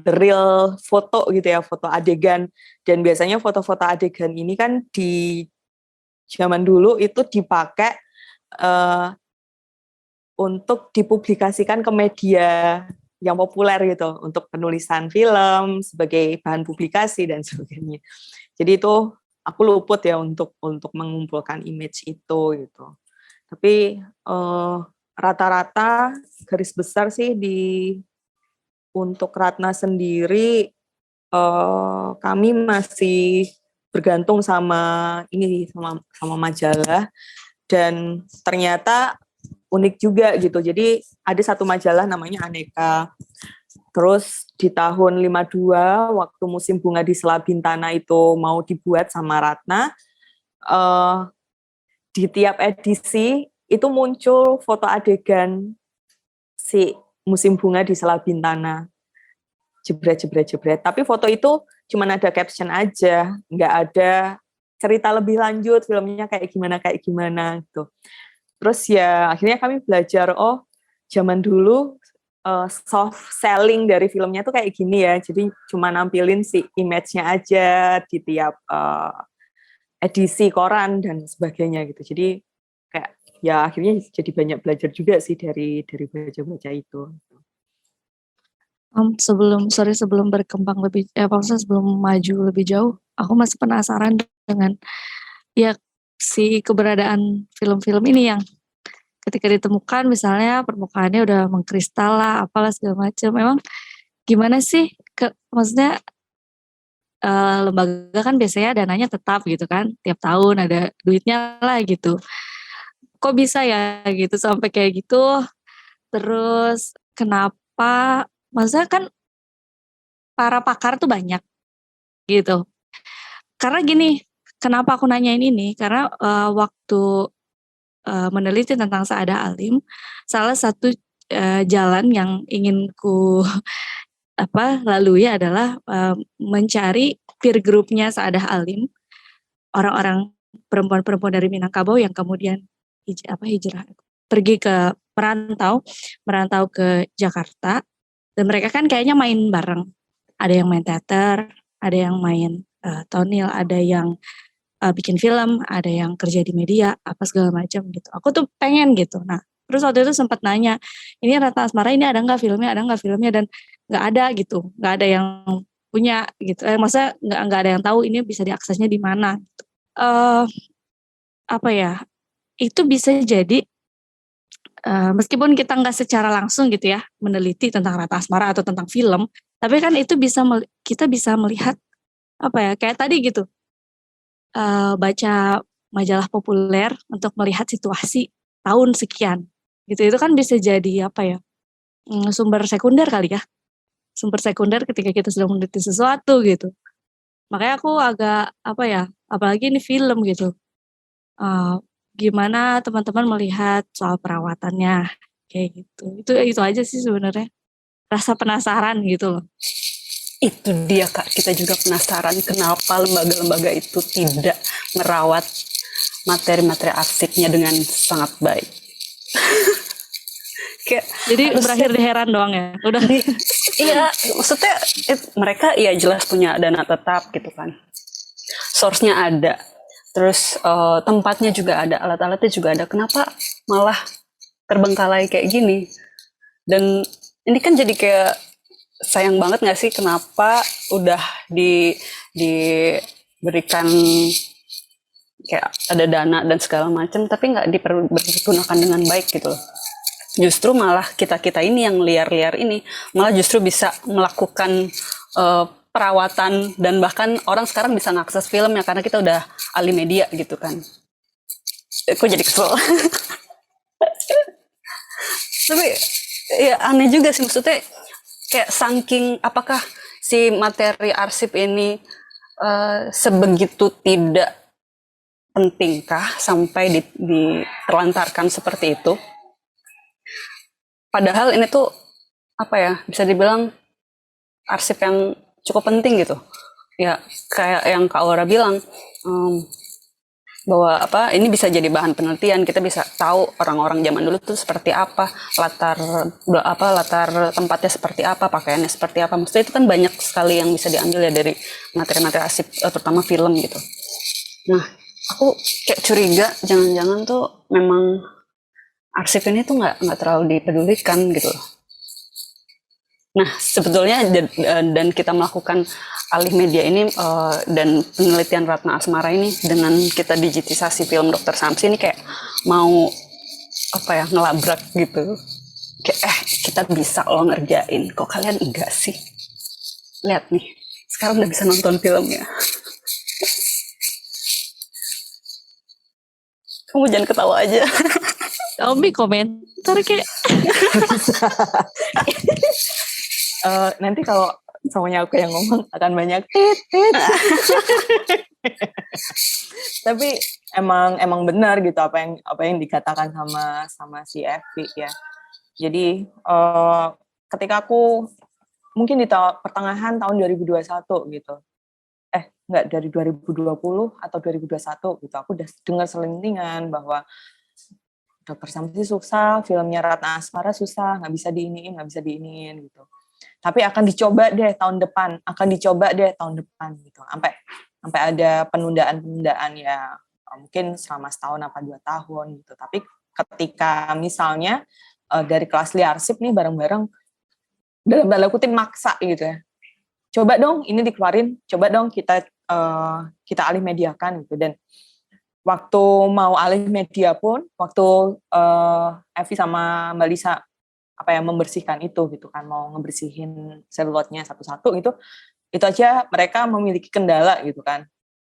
the real foto gitu ya, foto adegan. Dan biasanya foto-foto adegan ini kan di zaman dulu itu dipakai untuk dipublikasikan ke media yang populer gitu, untuk penulisan film sebagai bahan publikasi dan sebagainya. Jadi itu aku luput ya untuk mengumpulkan image itu gitu. Tapi rata-rata garis besar sih untuk Ratna sendiri kami masih bergantung sama majalah, dan ternyata unik juga gitu. Jadi ada satu majalah namanya Aneka. Terus di tahun 52 waktu musim bunga di Sela Bintana itu mau dibuat sama Ratna, di tiap edisi itu muncul foto adegan si musim bunga di Sela Bintana. Jebret. Tapi foto itu cuma ada caption aja, nggak ada cerita lebih lanjut filmnya kayak gimana gitu. Terus ya akhirnya kami belajar, zaman dulu soft selling dari filmnya tuh kayak gini ya. Jadi cuma nampilin si image-nya aja di tiap edisi koran dan sebagainya gitu. Jadi kayak ya akhirnya jadi banyak belajar juga sih dari baca-baca itu. Sebelum berkembang maksudnya sebelum maju lebih jauh, aku masih penasaran dengan ya si keberadaan film-film ini yang ketika ditemukan misalnya permukaannya udah mengkristal lah, apalah segala macam. Memang gimana sih? Maksudnya lembaga kan biasanya dananya tetap gitu kan, tiap tahun ada duitnya lah gitu. Kok bisa ya gitu sampai kayak gitu? Terus kenapa? Maksudnya kan para pakar tuh banyak gitu. Karena gini, kenapa aku nanyain ini? Karena waktu meneliti tentang Saada Halim, salah satu jalan yang ingin ku lalui adalah mencari peer groupnya Saada Halim, orang-orang perempuan-perempuan dari Minangkabau yang kemudian hijrah pergi ke merantau ke Jakarta, dan mereka kan kayaknya main bareng. Ada yang main teater, ada yang main tonil, ada yang bikin film, ada yang kerja di media, apa segala macam gitu. Aku tuh pengen gitu. Nah, terus waktu itu sempat nanya, ini Ratna Asmara ini ada nggak filmnya, dan nggak ada gitu, nggak ada yang punya gitu. Masa nggak ada yang tahu ini bisa diaksesnya di mana? Gitu. Itu bisa jadi meskipun kita nggak secara langsung gitu ya meneliti tentang Ratna Asmara atau tentang film, tapi kan itu kita bisa melihat kayak tadi gitu. Baca majalah populer untuk melihat situasi tahun sekian gitu, itu kan bisa jadi sumber sekunder kali ya, sumber sekunder ketika kita sedang meneliti sesuatu gitu. Makanya aku agak apalagi ini film gitu, gimana teman-teman melihat soal perawatannya kayak gitu. Itu aja sih sebenarnya, rasa penasaran gitu loh. Itu dia Kak, kita juga penasaran kenapa lembaga-lembaga itu tidak merawat materi-materi arsipnya dengan sangat baik. Jadi berakhir di heran doang ya, udah. Iya, maksudnya mereka ya jelas punya dana tetap gitu kan, source-nya ada, terus tempatnya juga ada, alat-alatnya juga ada, kenapa malah terbengkalai kayak gini? Dan ini kan jadi kayak sayang banget nggak sih, kenapa udah diberikan kayak ada dana dan segala macam tapi nggak dipergunakan dengan baik gitu loh. Justru malah kita ini yang liar-liar ini malah justru bisa melakukan perawatan, dan bahkan orang sekarang bisa ngakses filmnya karena kita udah ahli media gitu kan. Aku jadi kesel. Tapi ya aneh juga sih, maksudnya kayak saking apakah si materi arsip ini sebegitu tidak pentingkah sampai diterlantarkan seperti itu? Padahal ini tuh bisa dibilang arsip yang cukup penting gitu. Ya kayak yang Kak Aura bilang, bahwa ini bisa jadi bahan penelitian, kita bisa tahu orang-orang zaman dulu tuh seperti apa, latar tempatnya seperti apa, pakaiannya seperti apa. Maksudnya itu kan banyak sekali yang bisa diambil ya dari materi-materi arsip, terutama film gitu. Nah, aku kayak curiga jangan-jangan tuh memang arsip ini tuh nggak terlalu dipedulikan gitu loh. Nah, sebetulnya dan kita melakukan alih media ini dan penelitian Ratna Asmara ini dengan kita digitisasi film Dr. Samsi ini kayak mau ngelabrak gitu. Kayak kita bisa loh ngerjain, kok kalian enggak sih? Lihat nih, sekarang udah bisa nonton filmnya. Kamu jangan ketawa aja. Omi komentar kayak. Nanti kalau semuanya aku yang ngomong akan banyak tit. Tapi emang benar gitu apa yang dikatakan sama si Evi ya. Jadi ketika aku mungkin di pertengahan tahun 2021 gitu. Enggak, dari 2020 atau 2021 gitu. Aku udah dengar selentingan bahwa Dr. Samsi susah, filmnya Ratna Asmara susah, nggak bisa diiniin gitu. Tapi akan dicoba deh tahun depan gitu. Sampai ada penundaan ya mungkin selama setahun apa 2 tahun gitu. Tapi ketika misalnya dari kelas Liarsip nih bareng-bareng dalam tanda kutip maksa gitu ya. Coba dong ini dikeluarin, coba dong kita alih mediakan gitu. Dan waktu mau alih media pun, waktu Evi sama Mbak Lisa membersihkan itu gitu kan, mau ngebersihin selulitnya satu-satu gitu, itu aja mereka memiliki kendala gitu kan.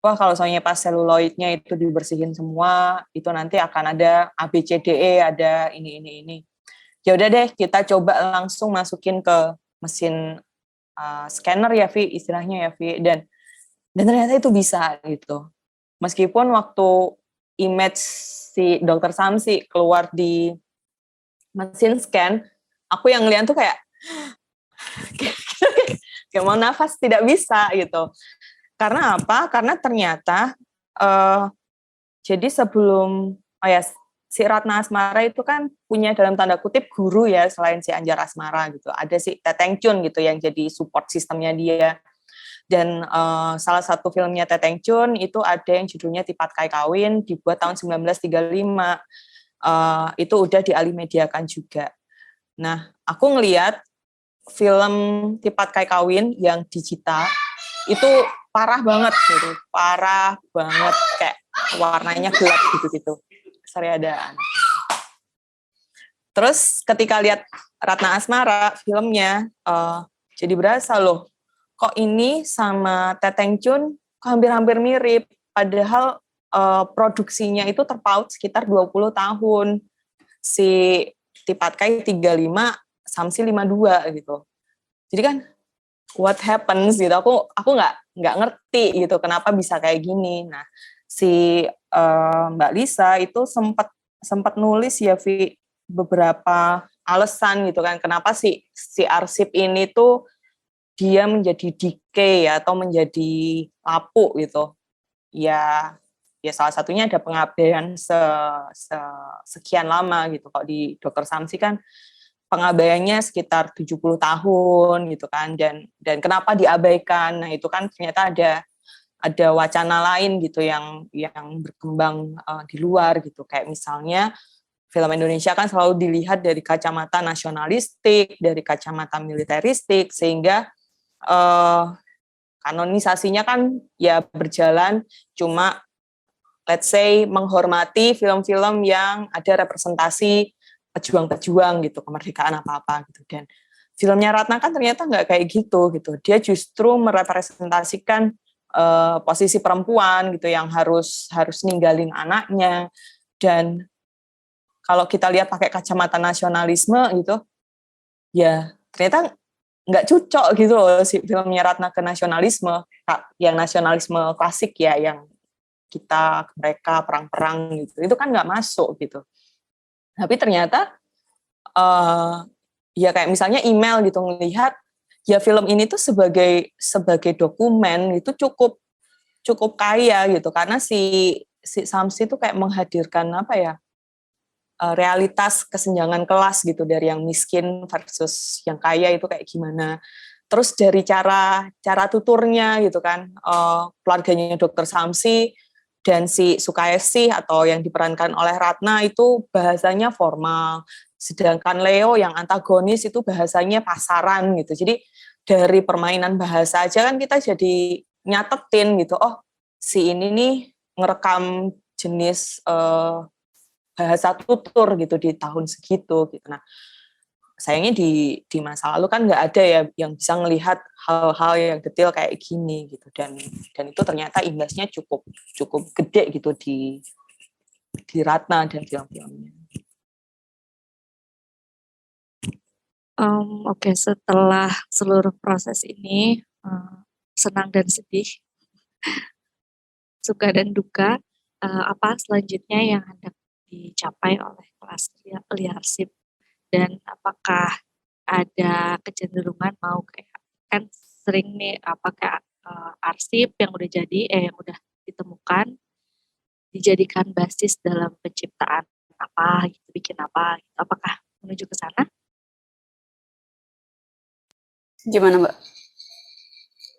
Wah, kalau soalnya pas seluloidnya itu dibersihin semua, itu nanti akan ada ABCDE, ada ini. Ya udah deh, kita coba langsung masukin ke mesin scanner ya, Vi, istilahnya ya, Vi, dan ternyata itu bisa gitu. Meskipun waktu image si Dr. Samsi keluar di mesin scan, aku yang ngeliat tuh kayak mau nafas tidak bisa gitu. Karena apa? Karena ternyata jadi sebelum si Ratna Asmara itu kan punya dalam tanda kutip guru ya, selain si Anjar Asmara gitu. Ada si Teteng Chun gitu yang jadi support sistemnya dia. Dan salah satu filmnya Teteng Chun itu ada yang judulnya Tipat Kai Kawin, dibuat tahun 1935. Itu udah dialih mediakan juga. Nah, aku ngelihat film Tipat Kai Kawin yang digital itu parah banget gitu, kayak warnanya gelap gitu. Sorry ada. Terus ketika lihat Ratna Asmara filmnya, jadi berasa loh, kok ini sama Teteng Chun hampir-hampir mirip, padahal produksinya itu terpaut sekitar 20 tahun. Si Tipat Kai 35, Samsi 52 gitu. Jadi kan what happens gitu, aku nggak ngerti gitu kenapa bisa kayak gini. Nah, si Mbak Lisa itu sempat nulis ya, Vi, beberapa alasan gitu kan kenapa si arsip ini tuh dia menjadi decay atau menjadi lapuk gitu. Ya salah satunya ada pengabaian sekian lama gitu. Kalau di Dr. Samsi kan pengabaiannya sekitar 70 tahun gitu kan, dan kenapa diabaikan. Nah, itu kan ternyata ada wacana lain gitu yang berkembang di luar gitu. Kayak misalnya film Indonesia kan selalu dilihat dari kacamata nasionalistik, dari kacamata militeristik, sehingga kanonisasinya kan ya berjalan cuma let's say menghormati film-film yang ada representasi pejuang-pejuang gitu, kemerdekaan apa-apa gitu. Dan filmnya Ratna kan ternyata nggak kayak gitu. Dia justru merepresentasikan posisi perempuan gitu yang harus ninggalin anaknya. Dan kalau kita lihat pakai kacamata nasionalisme gitu, ya ternyata nggak cocok gitu loh si filmnya Ratna ke nasionalisme, yang nasionalisme klasik ya, yang kita mereka perang-perang gitu, itu kan nggak masuk gitu. Tapi ternyata ya kayak misalnya email gitu, ngelihat ya film ini tuh sebagai dokumen itu cukup kaya gitu, karena si Samsi tuh kayak menghadirkan apa ya, realitas kesenjangan kelas gitu, dari yang miskin versus yang kaya itu kayak gimana. Terus dari cara tuturnya gitu kan, keluarganya Dr. Samsi dan si Sukayesi atau yang diperankan oleh Ratna itu bahasanya formal, sedangkan Leo yang antagonis itu bahasanya pasaran gitu. Jadi dari permainan bahasa aja kan kita jadi nyatetin gitu, oh si ini nih ngerekam jenis bahasa tutur gitu di tahun segitu gitu. Nah, sayangnya di masa lalu kan nggak ada ya yang bisa ngelihat hal-hal yang detail kayak gini gitu, dan itu ternyata imbasnya cukup gede gitu di Ratna dan film-filmnya. Oke, setelah seluruh proses ini, senang dan sedih, suka dan duka, apa selanjutnya yang hendak dicapai oleh kelas Liarsip, dan apakah ada kecenderungan mau kayak, kan sering nih apa kayak arsip yang udah jadi, yang udah ditemukan dijadikan basis dalam penciptaan apa gitu, bikin apa gitu. Apakah menuju ke sana? Gimana Mbak?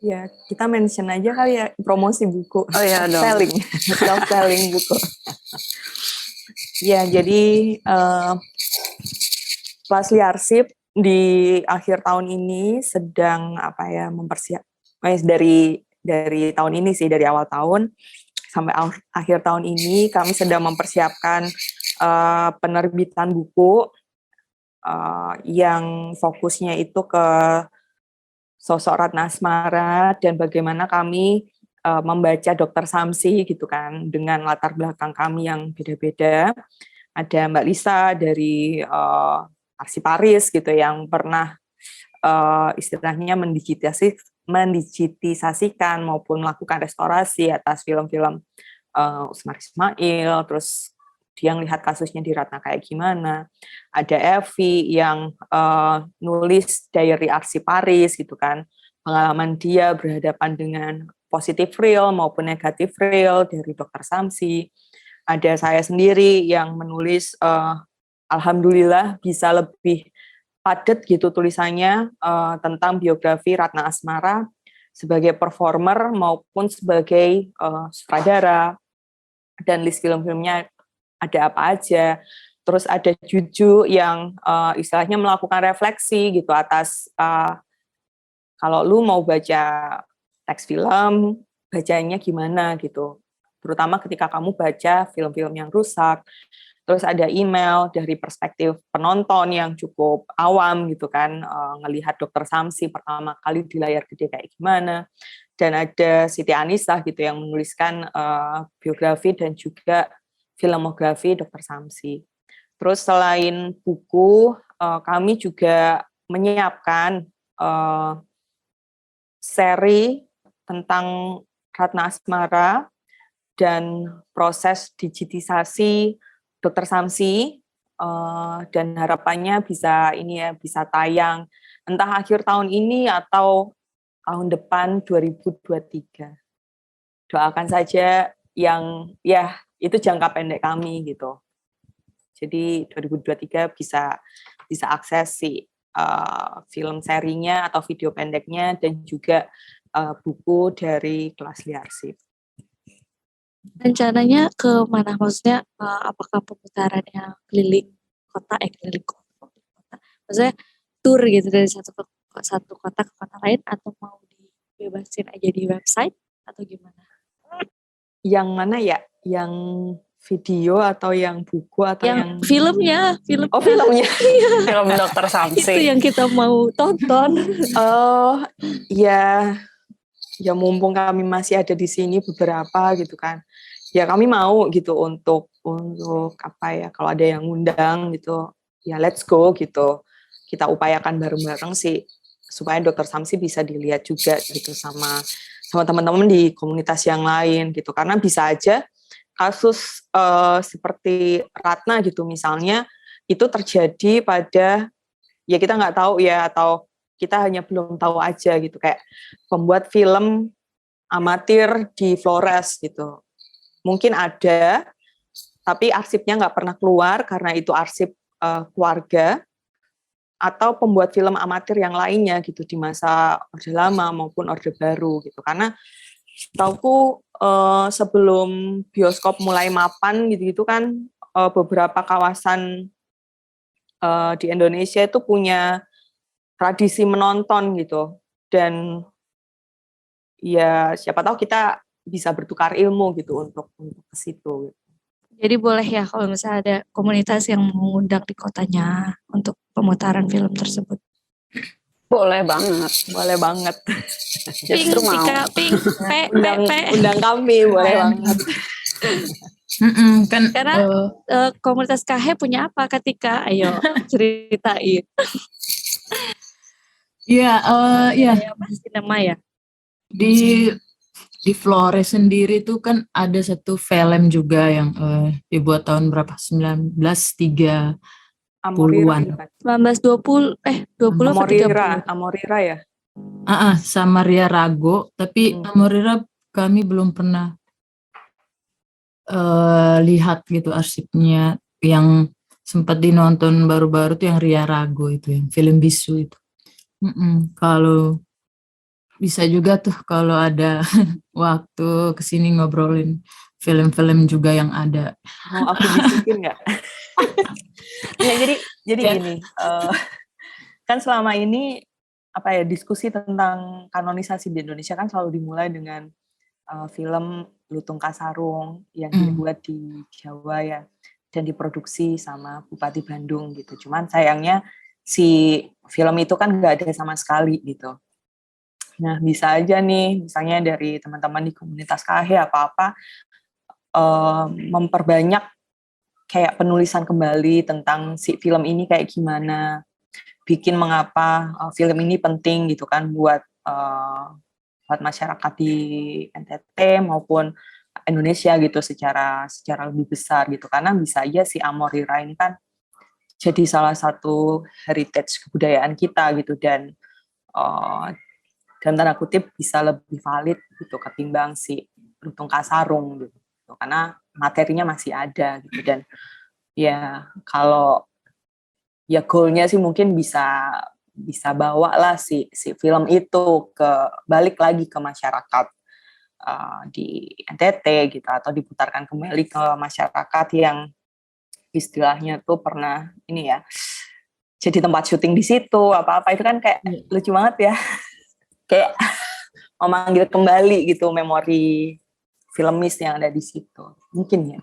Ya, kita mention aja kali ya, promosi buku. Oh iya dong. Selling, self-selling buku. Ya, jadi kelas Liarsip di akhir tahun ini sedang dari tahun ini sih, dari awal tahun sampai akhir tahun ini kami sedang mempersiapkan penerbitan buku yang fokusnya itu ke sosok Ratna Asmara dan bagaimana kami membaca Dr. Samsi gitu kan, dengan latar belakang kami yang beda-beda. Ada Mbak Lisa dari Arsiparis gitu yang pernah istilahnya mendigitisasikan maupun melakukan restorasi atas film-film Usmar Ismail, terus dia ngelihat kasusnya di Ratna kayak gimana. Ada Evi yang nulis diary Arsiparis gitu kan, pengalaman dia berhadapan dengan positif real maupun negatif real dari Dr. Samsi. Ada saya sendiri yang menulis alhamdulillah bisa lebih padat gitu tulisannya tentang biografi Ratna Asmara sebagai performer maupun sebagai sutradara, dan list film-filmnya ada apa aja. Terus ada Juju yang istilahnya melakukan refleksi gitu atas kalau lu mau baca teks film, bacanya gimana gitu. Terutama ketika kamu baca film-film yang rusak. Terus ada email dari perspektif penonton yang cukup awam gitu kan, ngelihat Dr. Samsi pertama kali di layar gede kayak gimana. Dan ada Siti Anisah gitu yang menuliskan biografi dan juga filmografi Dr. Samsi. Terus selain buku, kami juga menyiapkan seri tentang Ratna Asmara dan proses digitisasi Dr. Samsi, dan harapannya bisa tayang entah akhir tahun ini atau tahun depan 2023. Doakan saja yang itu jangka pendek kami gitu. Jadi 2023 bisa akses film serinya atau video pendeknya dan juga buku dari kelas Liarsip. Rencananya ke mana? Maksudnya apakah pemutarannya keliling kota, maksudnya tour gitu dari satu kota ke kota lain, atau mau dibebasin aja di website atau gimana? Yang mana ya? Yang video atau yang buku atau yang filmnya? Oh, filmnya. Film Dr. Samsi. Itu yang kita mau tonton. Oh, ya mumpung kami masih ada di sini beberapa gitu kan. Ya kami mau gitu untuk kalau ada yang ngundang gitu, ya let's go gitu. Kita upayakan bareng-bareng sih supaya Dr. Samsi bisa dilihat juga gitu sama teman-teman di komunitas yang lain gitu. Karena bisa aja kasus seperti Ratna gitu misalnya itu terjadi pada, ya kita nggak tahu ya, atau kita hanya belum tahu aja gitu, kayak pembuat film amatir di Flores gitu. Mungkin ada, tapi arsipnya nggak pernah keluar karena itu arsip keluarga, atau pembuat film amatir yang lainnya gitu di masa Orde Lama maupun Orde Baru gitu. Karena tauku sebelum bioskop mulai mapan gitu kan, beberapa kawasan di Indonesia itu punya tradisi menonton gitu, dan ya siapa tahu kita bisa bertukar ilmu gitu untuk ke situ. Jadi boleh ya kalau misalnya ada komunitas yang mengundang di kotanya untuk pemutaran film tersebut. Boleh banget. Boleh banget. Justru mau. Undang kami, boleh banget. Karena komunitas KH punya apa ketika, ayo ceritain. Iya, iya. Apa sinema ya? Di Flores sendiri tuh kan ada satu film juga yang dibuat tahun berapa? 1930-an. Amorira bukan? 1920 20 apa 30? Amorira ya. Sama Ria Rago, tapi Amorira kami belum pernah lihat gitu arsipnya. Yang sempat dinonton baru-baru tuh yang Ria Rago itu, yang film bisu itu. Kalau bisa juga tuh kalau ada waktu kesini ngobrolin film-film juga yang ada. Mau aku bisikin nggak? Ya, jadi Ya. gini, kan selama ini apa ya, diskusi tentang kanonisasi di Indonesia kan selalu dimulai dengan film Lutung Kasarung yang dibuat di Jawa ya, dan diproduksi sama Bupati Bandung gitu. Cuman sayangnya si film itu kan nggak ada sama sekali gitu. Nah, bisa aja nih, misalnya dari teman-teman di komunitas KH apa-apa, memperbanyak kayak penulisan kembali tentang si film ini kayak gimana, bikin mengapa film ini penting gitu kan buat masyarakat di NTT maupun Indonesia gitu secara lebih besar gitu, karena bisa aja si Amorira ini kan jadi salah satu heritage kebudayaan kita gitu, dan dalam tanda kutip bisa lebih valid gitu ketimbang si Lutung Kasarung gitu, karena materinya masih ada gitu. Dan ya kalau ya goalnya sih mungkin bisa bawa lah si film itu balik lagi ke masyarakat di NTT gitu, atau diputarkan kembali ke masyarakat yang istilahnya tuh pernah ini ya jadi tempat syuting di situ apa-apa, itu kan kayak lucu banget ya. Kayak memanggil kembali gitu memori filmis yang ada di situ. Mungkin ya.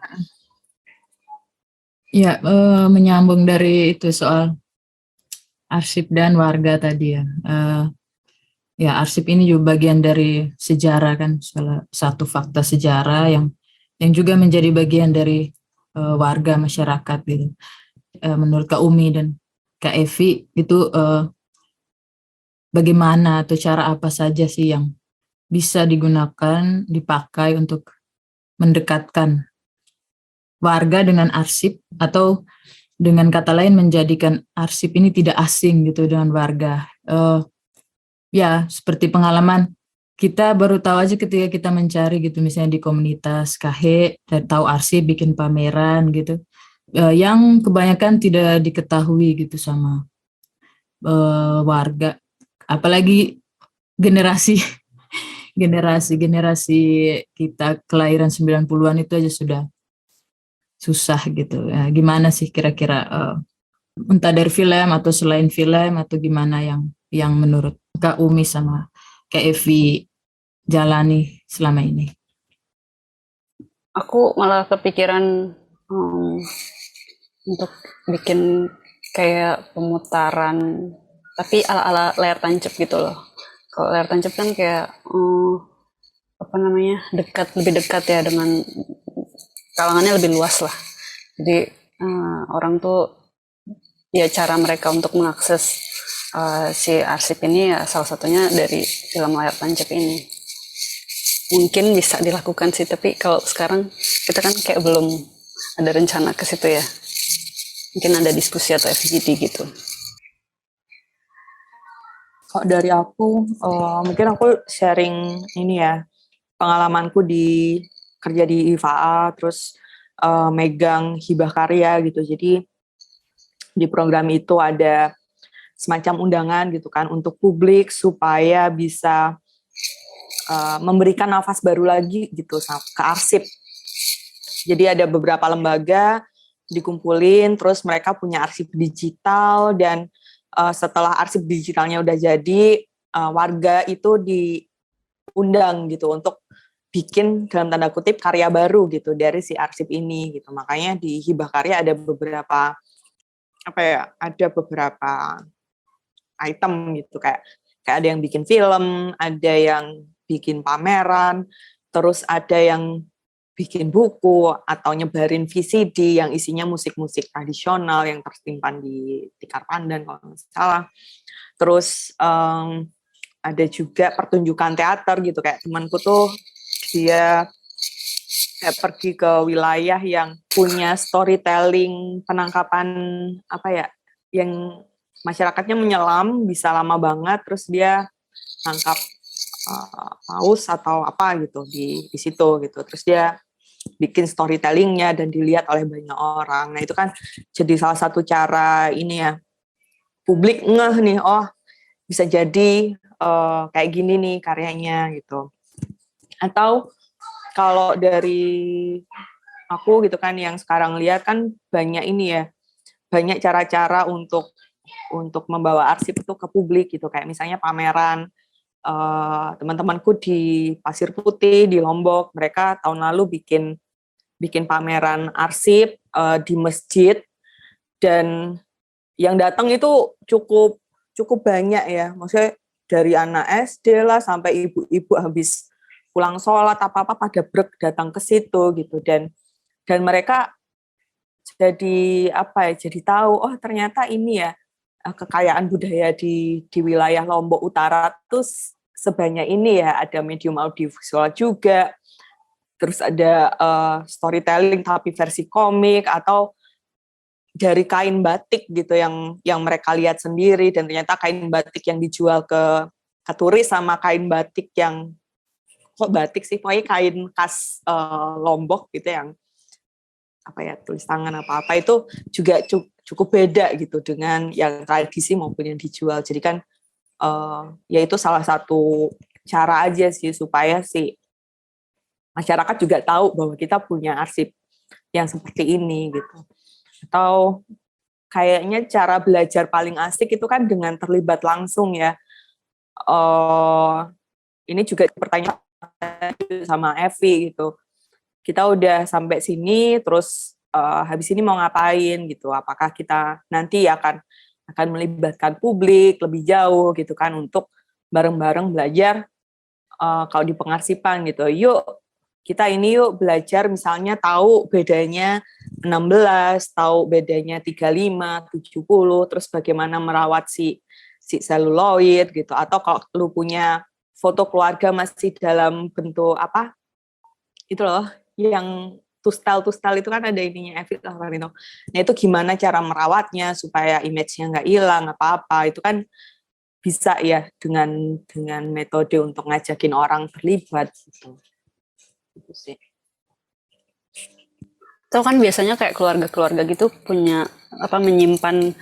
Ya, menyambung dari itu soal arsip dan warga tadi ya. Ya, arsip ini juga bagian dari sejarah kan, salah satu fakta sejarah yang juga menjadi bagian dari warga masyarakat gitu. Menurut Kak Umi dan Kak Evi itu bagaimana atau cara apa saja sih yang bisa digunakan, dipakai untuk mendekatkan warga dengan arsip, atau dengan kata lain menjadikan arsip ini tidak asing gitu dengan warga. Ya, seperti pengalaman kita baru tahu aja ketika kita mencari gitu, misalnya di komunitas KH, tahu arsip, bikin pameran gitu, yang kebanyakan tidak diketahui gitu sama warga, apalagi generasi generasi kita kelahiran 90-an itu aja sudah susah gitu. Ya, gimana sih kira-kira entah dari film atau selain film atau gimana yang menurut Kak Umi sama Kak Evi jalani selama ini? Aku malah kepikiran untuk bikin kayak pemutaran tapi ala-ala layar tancap gitu loh. Kalau layar tancap kan kayak lebih dekat ya dengan kalangannya lebih luas lah. Jadi orang tuh ya cara mereka untuk mengakses si arsip ini ya salah satunya dari film layar tancap ini. Mungkin bisa dilakukan sih, tapi kalau sekarang kita kan kayak belum ada rencana ke situ ya. Mungkin ada diskusi atau FGD gitu. Kalau dari aku, mungkin aku sharing ini ya, pengalamanku kerja di IFAA, terus megang hibah karya gitu. Jadi di program itu ada semacam undangan gitu kan untuk publik supaya bisa memberikan nafas baru lagi gitu ke arsip. Jadi ada beberapa lembaga dikumpulin, terus mereka punya arsip digital, dan setelah arsip digitalnya udah jadi, warga itu diundang gitu untuk bikin dalam tanda kutip karya baru gitu dari si arsip ini gitu. Makanya di hibah karya ada beberapa item gitu, kayak ada yang bikin film, ada yang bikin pameran, terus ada yang bikin buku atau nyebarin VCD yang isinya musik-musik tradisional yang tersimpan di Tikar Pandan kalau nggak salah. Terus ada juga pertunjukan teater gitu, kayak temanku tuh dia kayak pergi ke wilayah yang punya storytelling penangkapan apa ya, yang masyarakatnya menyelam bisa lama banget, terus dia tangkap paus atau apa gitu di situ gitu, terus dia bikin storytellingnya dan dilihat oleh banyak orang. Nah itu kan jadi salah satu cara ini ya, publik ngeh nih, oh bisa jadi kayak gini nih karyanya gitu. Atau kalau dari aku gitu kan yang sekarang lihat kan banyak ini ya, banyak cara-cara untuk membawa arsip itu ke publik gitu, kayak misalnya pameran. Teman-temanku di Pasir Putih di Lombok, mereka tahun lalu bikin pameran arsip di masjid, dan yang datang itu cukup banyak ya, maksudnya dari anak SD lah sampai ibu-ibu habis pulang sholat apa pada brek datang ke situ gitu, dan mereka jadi apa ya, jadi tahu oh ternyata ini ya kekayaan budaya di wilayah Lombok Utara tuh sebanyak ini ya, ada medium audiovisual juga, terus ada storytelling tapi versi komik, atau dari kain batik gitu yang mereka lihat sendiri, dan ternyata kain batik yang dijual ke turis sama kain batik yang kok batik sih, pokoknya kain khas Lombok gitu yang apa ya, tulis tangan apa itu juga cukup beda gitu dengan yang tradisi maupun yang dijual. Jadi kan ya itu salah satu cara aja sih supaya si masyarakat juga tahu bahwa kita punya arsip yang seperti ini gitu. Atau kayaknya cara belajar paling asik itu kan dengan terlibat langsung ya. Ini juga pertanyaan sama Evi gitu. Kita udah sampai sini, terus habis ini mau ngapain gitu? Apakah kita nanti akan melibatkan publik lebih jauh gitu kan, untuk bareng-bareng belajar kalau di pengarsipan gitu. Yuk kita ini yuk belajar misalnya tahu bedanya 16, tahu bedanya 35, 70, terus bagaimana merawat si seluloid gitu. Atau kalau lu punya foto keluarga masih dalam bentuk apa, itu loh, yang tustal itu kan ada ininya Evi lah Marino. Nah itu gimana cara merawatnya supaya image-nya nggak hilang apa-apa, itu kan bisa ya dengan metode untuk ngajakin orang terlibat gitu. Gitu sih. Itu kan biasanya kayak keluarga-keluarga gitu punya apa, menyimpan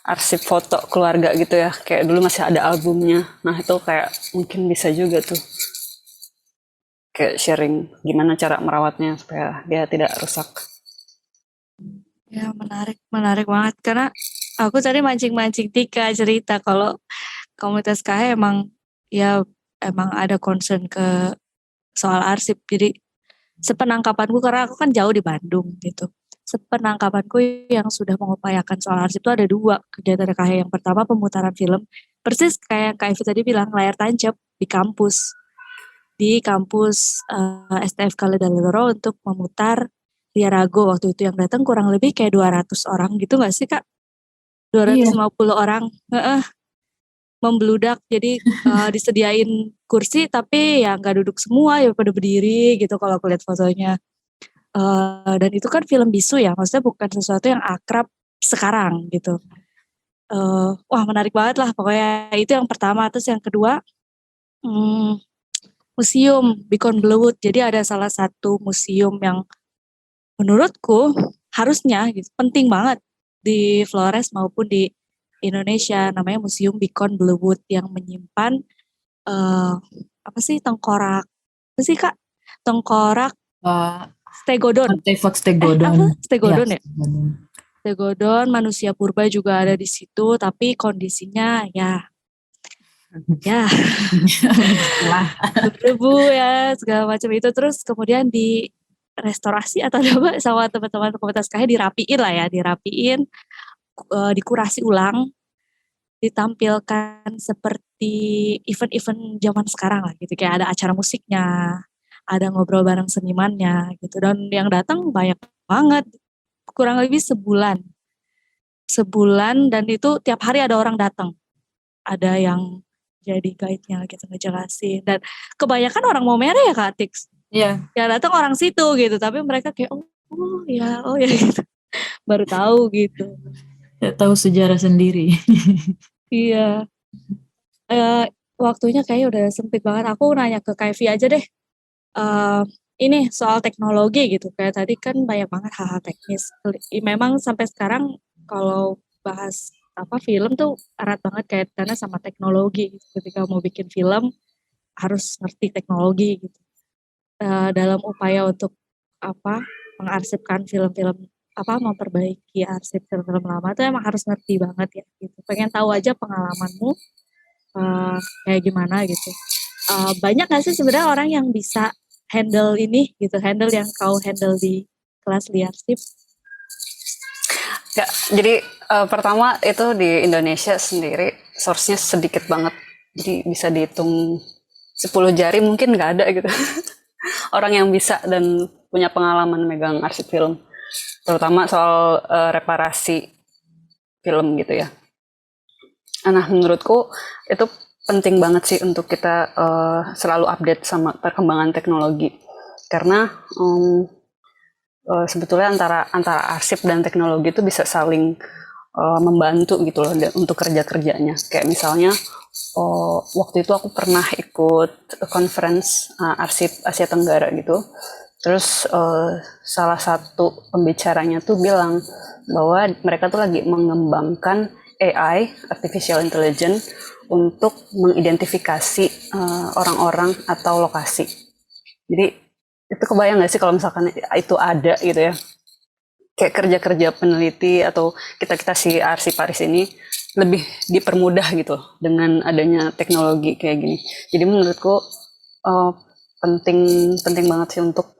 arsip foto keluarga gitu ya, kayak dulu masih ada albumnya. Nah itu kayak mungkin bisa juga tuh kayak sharing gimana cara merawatnya supaya dia tidak rusak. Ya, menarik banget. Karena aku tadi mancing-mancing Tika cerita kalau komunitas KH emang ada concern ke soal arsip. Jadi sepenangkapanku, karena aku kan jauh di Bandung gitu. Sepenangkapanku yang sudah mengupayakan soal arsip itu ada 2 kegiatan KH. Yang pertama pemutaran film, persis kayak Kak Evi tadi bilang, layar tancap di kampus. Di kampus STF Kaledaleroro untuk memutar Liarago. Waktu itu yang datang kurang lebih kayak 200 orang gitu gak sih Kak? 250 orang. Membludak, jadi disediain kursi tapi ya nggak duduk semua, ya pada berdiri gitu kalau aku lihat fotonya. Dan itu kan film bisu ya, maksudnya bukan sesuatu yang akrab sekarang gitu. Wah menarik banget lah pokoknya, itu yang pertama. Terus yang kedua, museum Beacon Bluewood. Jadi ada salah satu museum yang menurutku harusnya gitu, penting banget di Flores maupun di Indonesia, namanya Museum Beacon Bluewood, yang menyimpan apa sih, tengkorak apa sih Kak? Tengkorak stegodon. Artefak stegodon. Stegodon ya? Stegodon, manusia purba juga ada di situ, tapi kondisinya ya berdebu ya, segala macam itu. Terus kemudian di restorasi atau apa sama teman-teman komunitas KH, dirapiin, dikurasi ulang, ditampilkan seperti event-event zaman sekarang lah gitu, kayak ada acara musiknya, ada ngobrol bareng senimannya gitu, dan yang datang banyak banget, kurang lebih sebulan, dan itu tiap hari ada orang datang. ada yang jadi guide-nya gitu ngejelasin. Dan kebanyakan orang mau merah ya Kak Tix. Iya, Yang datang orang situ gitu, tapi mereka kayak oh ya gitu. Baru tahu gitu. tidak tahu sejarah sendiri. Iya. Eh, Waktunya kayaknya udah sempit banget. Aku nanya ke Kak Evi aja deh. Eh, ini soal teknologi gitu. Kayak tadi kan banyak banget hal-hal teknis. Memang sampai sekarang kalau bahas apa film tuh erat banget kaitannya sama teknologi. Gitu. Ketika mau bikin film harus ngerti teknologi gitu. Dalam upaya untuk apa mengarsipkan film-film apa memperbaiki arsip film-film lama itu emang harus ngerti banget ya gitu. Pengen tahu aja pengalamanmu kayak gimana gitu. Banyak gak sih sebenarnya orang yang bisa handle ini gitu, handle yang kau handle di kelas liarsip? Ya, jadi pertama itu di Indonesia sendiri source-nya sedikit banget. Jadi bisa dihitung 10 jari mungkin nggak ada gitu. Orang yang bisa dan punya pengalaman megang arsip film. Terutama soal reparasi film gitu ya. Nah, menurutku itu penting banget sih untuk kita selalu update sama perkembangan teknologi. Karena sebetulnya antara arsip dan teknologi itu bisa saling membantu gitu loh untuk kerja-kerjanya. Kayak misalnya waktu itu aku pernah ikut conference arsip Asia Tenggara gitu. Terus salah satu pembicaranya tuh bilang bahwa mereka tuh lagi mengembangkan AI, artificial intelligence, untuk mengidentifikasi orang-orang atau lokasi. Jadi itu kebayang nggak sih kalau misalkan itu ada gitu ya, kayak kerja-kerja peneliti atau kita si arsiparis ini lebih dipermudah gitu dengan adanya teknologi kayak gini. Jadi menurutku penting banget sih untuk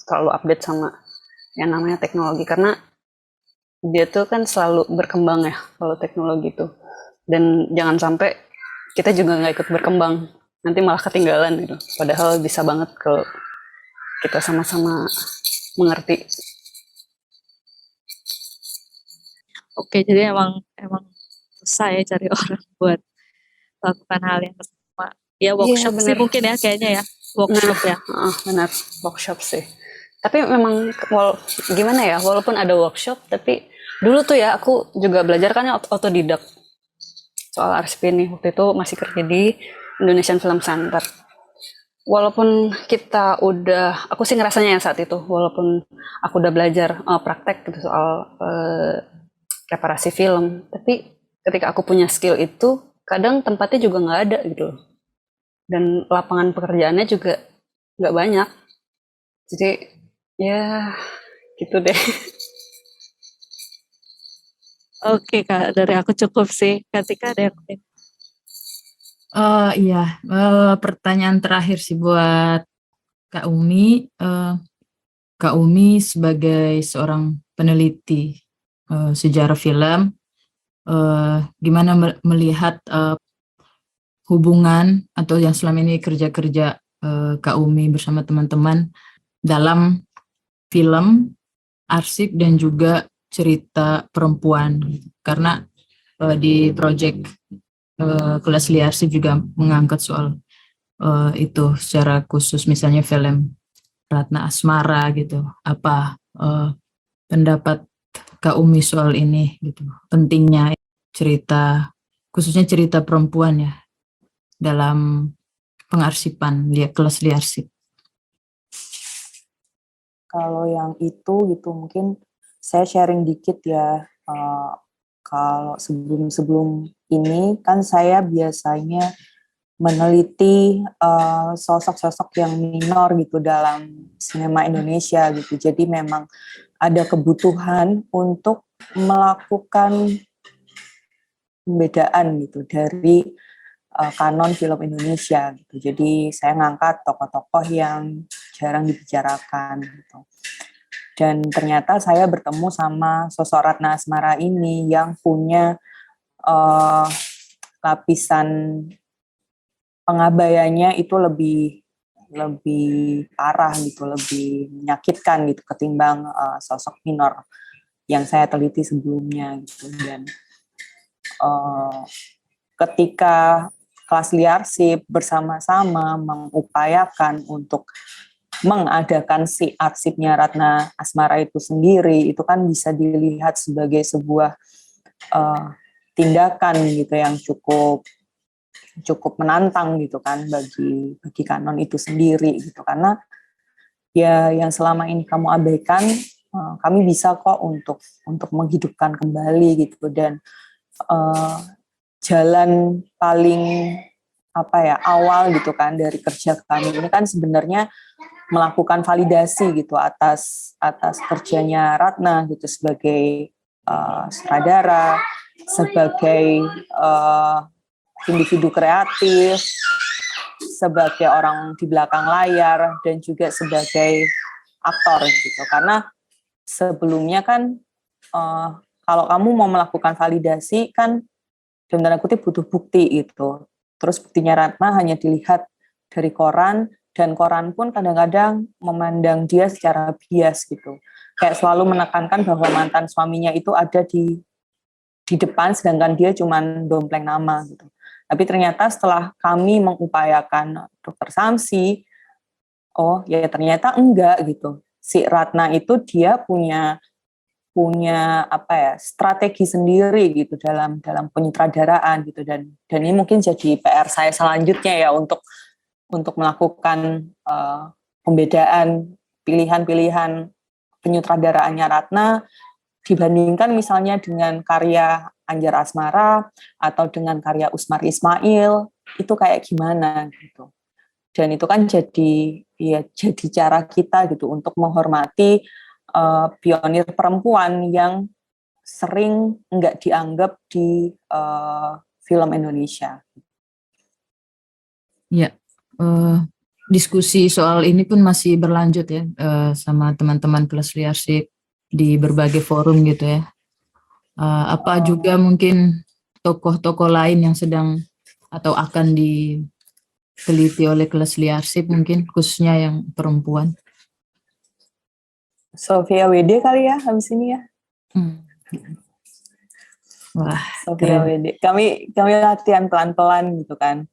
selalu update sama yang namanya teknologi, karena dia tuh kan selalu berkembang ya kalau teknologi itu, dan jangan sampai kita juga nggak ikut berkembang, nanti malah ketinggalan gitu, padahal bisa banget kalau kita sama-sama mengerti. Oke, jadi emang susah ya cari orang buat melakukan hal yang sama. Ya Iya workshop sih benar. mungkin ya kayaknya ya, Nah, workshop ya. benar, workshop sih. Tapi memang gimana ya, walaupun ada workshop, tapi dulu tuh ya aku juga belajar kan otodidak soal arsip ini. Waktu itu masih kerja di Indonesian Film Center. Walaupun aku sih ngerasanya ya saat itu, walaupun aku udah belajar praktek gitu soal reparasi film, tapi ketika aku punya skill itu, kadang tempatnya juga nggak ada gitu loh. Dan lapangan pekerjaannya juga nggak banyak. Jadi ya gitu deh. Oke Kak, dari aku cukup sih. Ketika ada yang Iya, pertanyaan terakhir sih buat Kak Umi. Kak Umi sebagai seorang peneliti sejarah film, gimana melihat hubungan atau yang selama ini kerja-kerja Kak Umi bersama teman-teman dalam film, arsip dan juga cerita perempuan, karena di proyek kelas liarsip juga mengangkat soal itu secara khusus, misalnya film Ratna Asmara gitu. Apa pendapat Kak Umi soal ini gitu, pentingnya cerita, khususnya cerita perempuan ya dalam pengarsipan kelas liarsip. Kalau yang itu gitu mungkin saya sharing dikit ya. Kalau sebelum ini kan saya biasanya meneliti sosok-sosok yang minor gitu dalam sinema Indonesia gitu. Jadi memang ada kebutuhan untuk melakukan pembedaan gitu dari kanon film Indonesia gitu. Jadi saya ngangkat tokoh-tokoh yang jarang dibicarakan gitu. Dan ternyata saya bertemu sama sosok Ratna Asmara ini yang punya lapisan pengabaiannya itu lebih parah gitu, lebih menyakitkan gitu ketimbang sosok minor yang saya teliti sebelumnya gitu. Dan ketika kelas liarsip bersama-sama mengupayakan untuk mengadakan si arsipnya Ratna Asmara itu sendiri, itu kan bisa dilihat sebagai sebuah tindakan gitu yang cukup menantang gitu kan bagi kanon itu sendiri gitu, karena ya yang selama ini kamu abaikan kami bisa kok untuk menghidupkan kembali gitu. Dan jalan paling awal gitu kan dari kerja kami ini kan sebenarnya melakukan validasi gitu atas kerjanya Ratna gitu sebagai sutradara, sebagai individu kreatif, sebagai orang di belakang layar, dan juga sebagai aktor gitu. Karena sebelumnya kan kalau kamu mau melakukan validasi kan dalam tanda kutip butuh bukti gitu. Terus buktinya Ratna hanya dilihat dari koran, dan koran pun kadang-kadang memandang dia secara bias gitu. Kayak selalu menekankan bahwa mantan suaminya itu ada di depan, sedangkan dia cuma dompleng nama gitu. Tapi ternyata setelah kami mengupayakan Dokter Samsi, oh ya ternyata enggak gitu. Si Ratna itu dia punya strategi sendiri gitu dalam penyutradaraan gitu, dan ini mungkin jadi PR saya selanjutnya ya untuk melakukan pembedaan pilihan-pilihan penyutradaraannya Ratna dibandingkan misalnya dengan karya Anjar Asmara atau dengan karya Usmar Ismail, itu kayak gimana gitu. Dan itu kan jadi cara kita gitu untuk menghormati pionir perempuan yang sering nggak dianggap di film Indonesia. Ya, diskusi soal ini pun masih berlanjut ya sama teman-teman kelas liarsip di berbagai forum gitu ya. Apa juga mungkin tokoh-tokoh lain yang sedang atau akan diteliti oleh kelas liarsip mungkin khususnya yang perempuan? Sofia WD kali ya habis ini ya. Wah, Sofia WD. Kami latihan pelan-pelan gitu kan.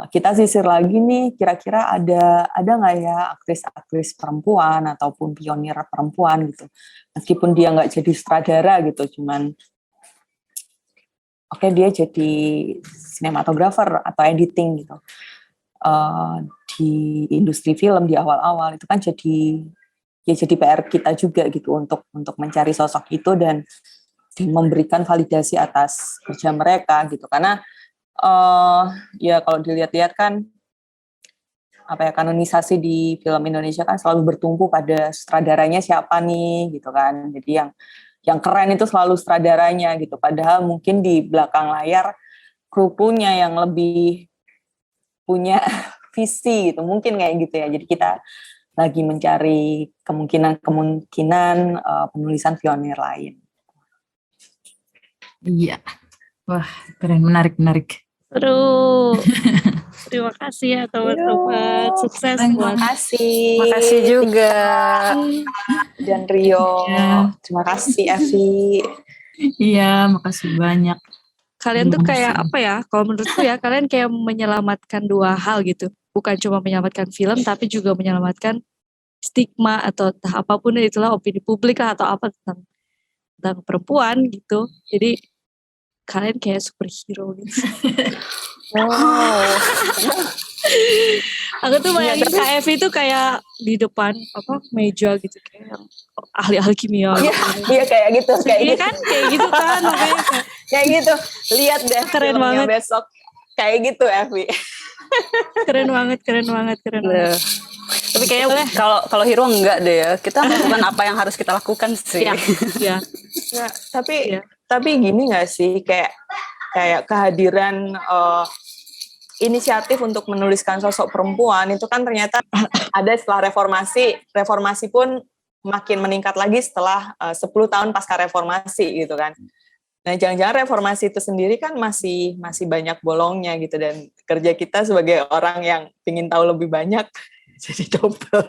Kita sisir lagi nih, kira-kira ada nggak ya aktris-aktris perempuan ataupun pionir perempuan gitu. Meskipun dia nggak jadi sutradara gitu, cuman oke, dia jadi sinematografer atau editing gitu. Di industri film di awal-awal itu kan jadi PR kita juga gitu untuk mencari sosok itu dan memberikan validasi atas kerja mereka gitu, karena ya kalau dilihat-lihat kan kanonisasi di film Indonesia kan selalu bertumpu pada sutradaranya siapa nih gitu kan. Jadi yang keren itu selalu sutradaranya gitu, padahal mungkin di belakang layar kru-krunya yang lebih punya visi gitu, mungkin kayak gitu ya. Jadi kita lagi mencari kemungkinan penulisan pionir lain. Iya, wah keren, menarik. Seru. Terima kasih ya teman-teman. Sukses buat. Makasih juga. Dan Rio. Ya. Terima kasih Evi. Iya, makasih banyak. Kalian tuh kayak apa ya? Kalau menurutku ya, kalian kayak menyelamatkan dua hal gitu. Bukan cuma menyelamatkan film, tapi juga menyelamatkan stigma atau apapun itulah, opini publik lah atau apa tentang perempuan gitu. Jadi kalian kayak superhero gitu. Wow. Aku tuh bayangin Kak Evi tuh kayak di depan meja gitu kayak ahli-ahli kimia. Iya kayak gitu. Iya kan kayak gitu kan makanya kayak gitu. Lihat deh keren banget besok. Kayak gitu Evi. Keren banget. Tapi kayaknya kalau Hiro enggak deh ya. Kita melakukan apa yang harus kita lakukan sih. Iya. Ya, tapi gini nggak sih kayak kehadiran inisiatif untuk menuliskan sosok perempuan itu kan ternyata ada setelah reformasi pun makin meningkat lagi setelah 10 tahun pasca reformasi gitu kan. Nah, jangan-jangan reformasi itu sendiri kan masih banyak bolongnya gitu, dan kerja kita sebagai orang yang ingin tahu lebih banyak jadi double.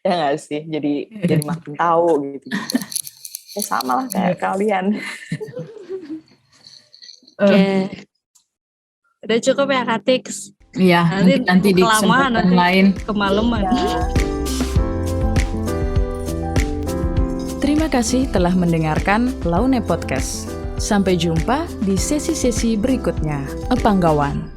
Ya nggak sih? Jadi makin tahu gitu. Ya sama lah kayak kalian. Oke. Udah cukup ya Kak Tix? Iya, nanti di kelamaan, kesempatan nanti lain. kemalaman. Terima kasih telah mendengarkan Laune Podcast. Sampai jumpa di sesi-sesi berikutnya. Epanggawan.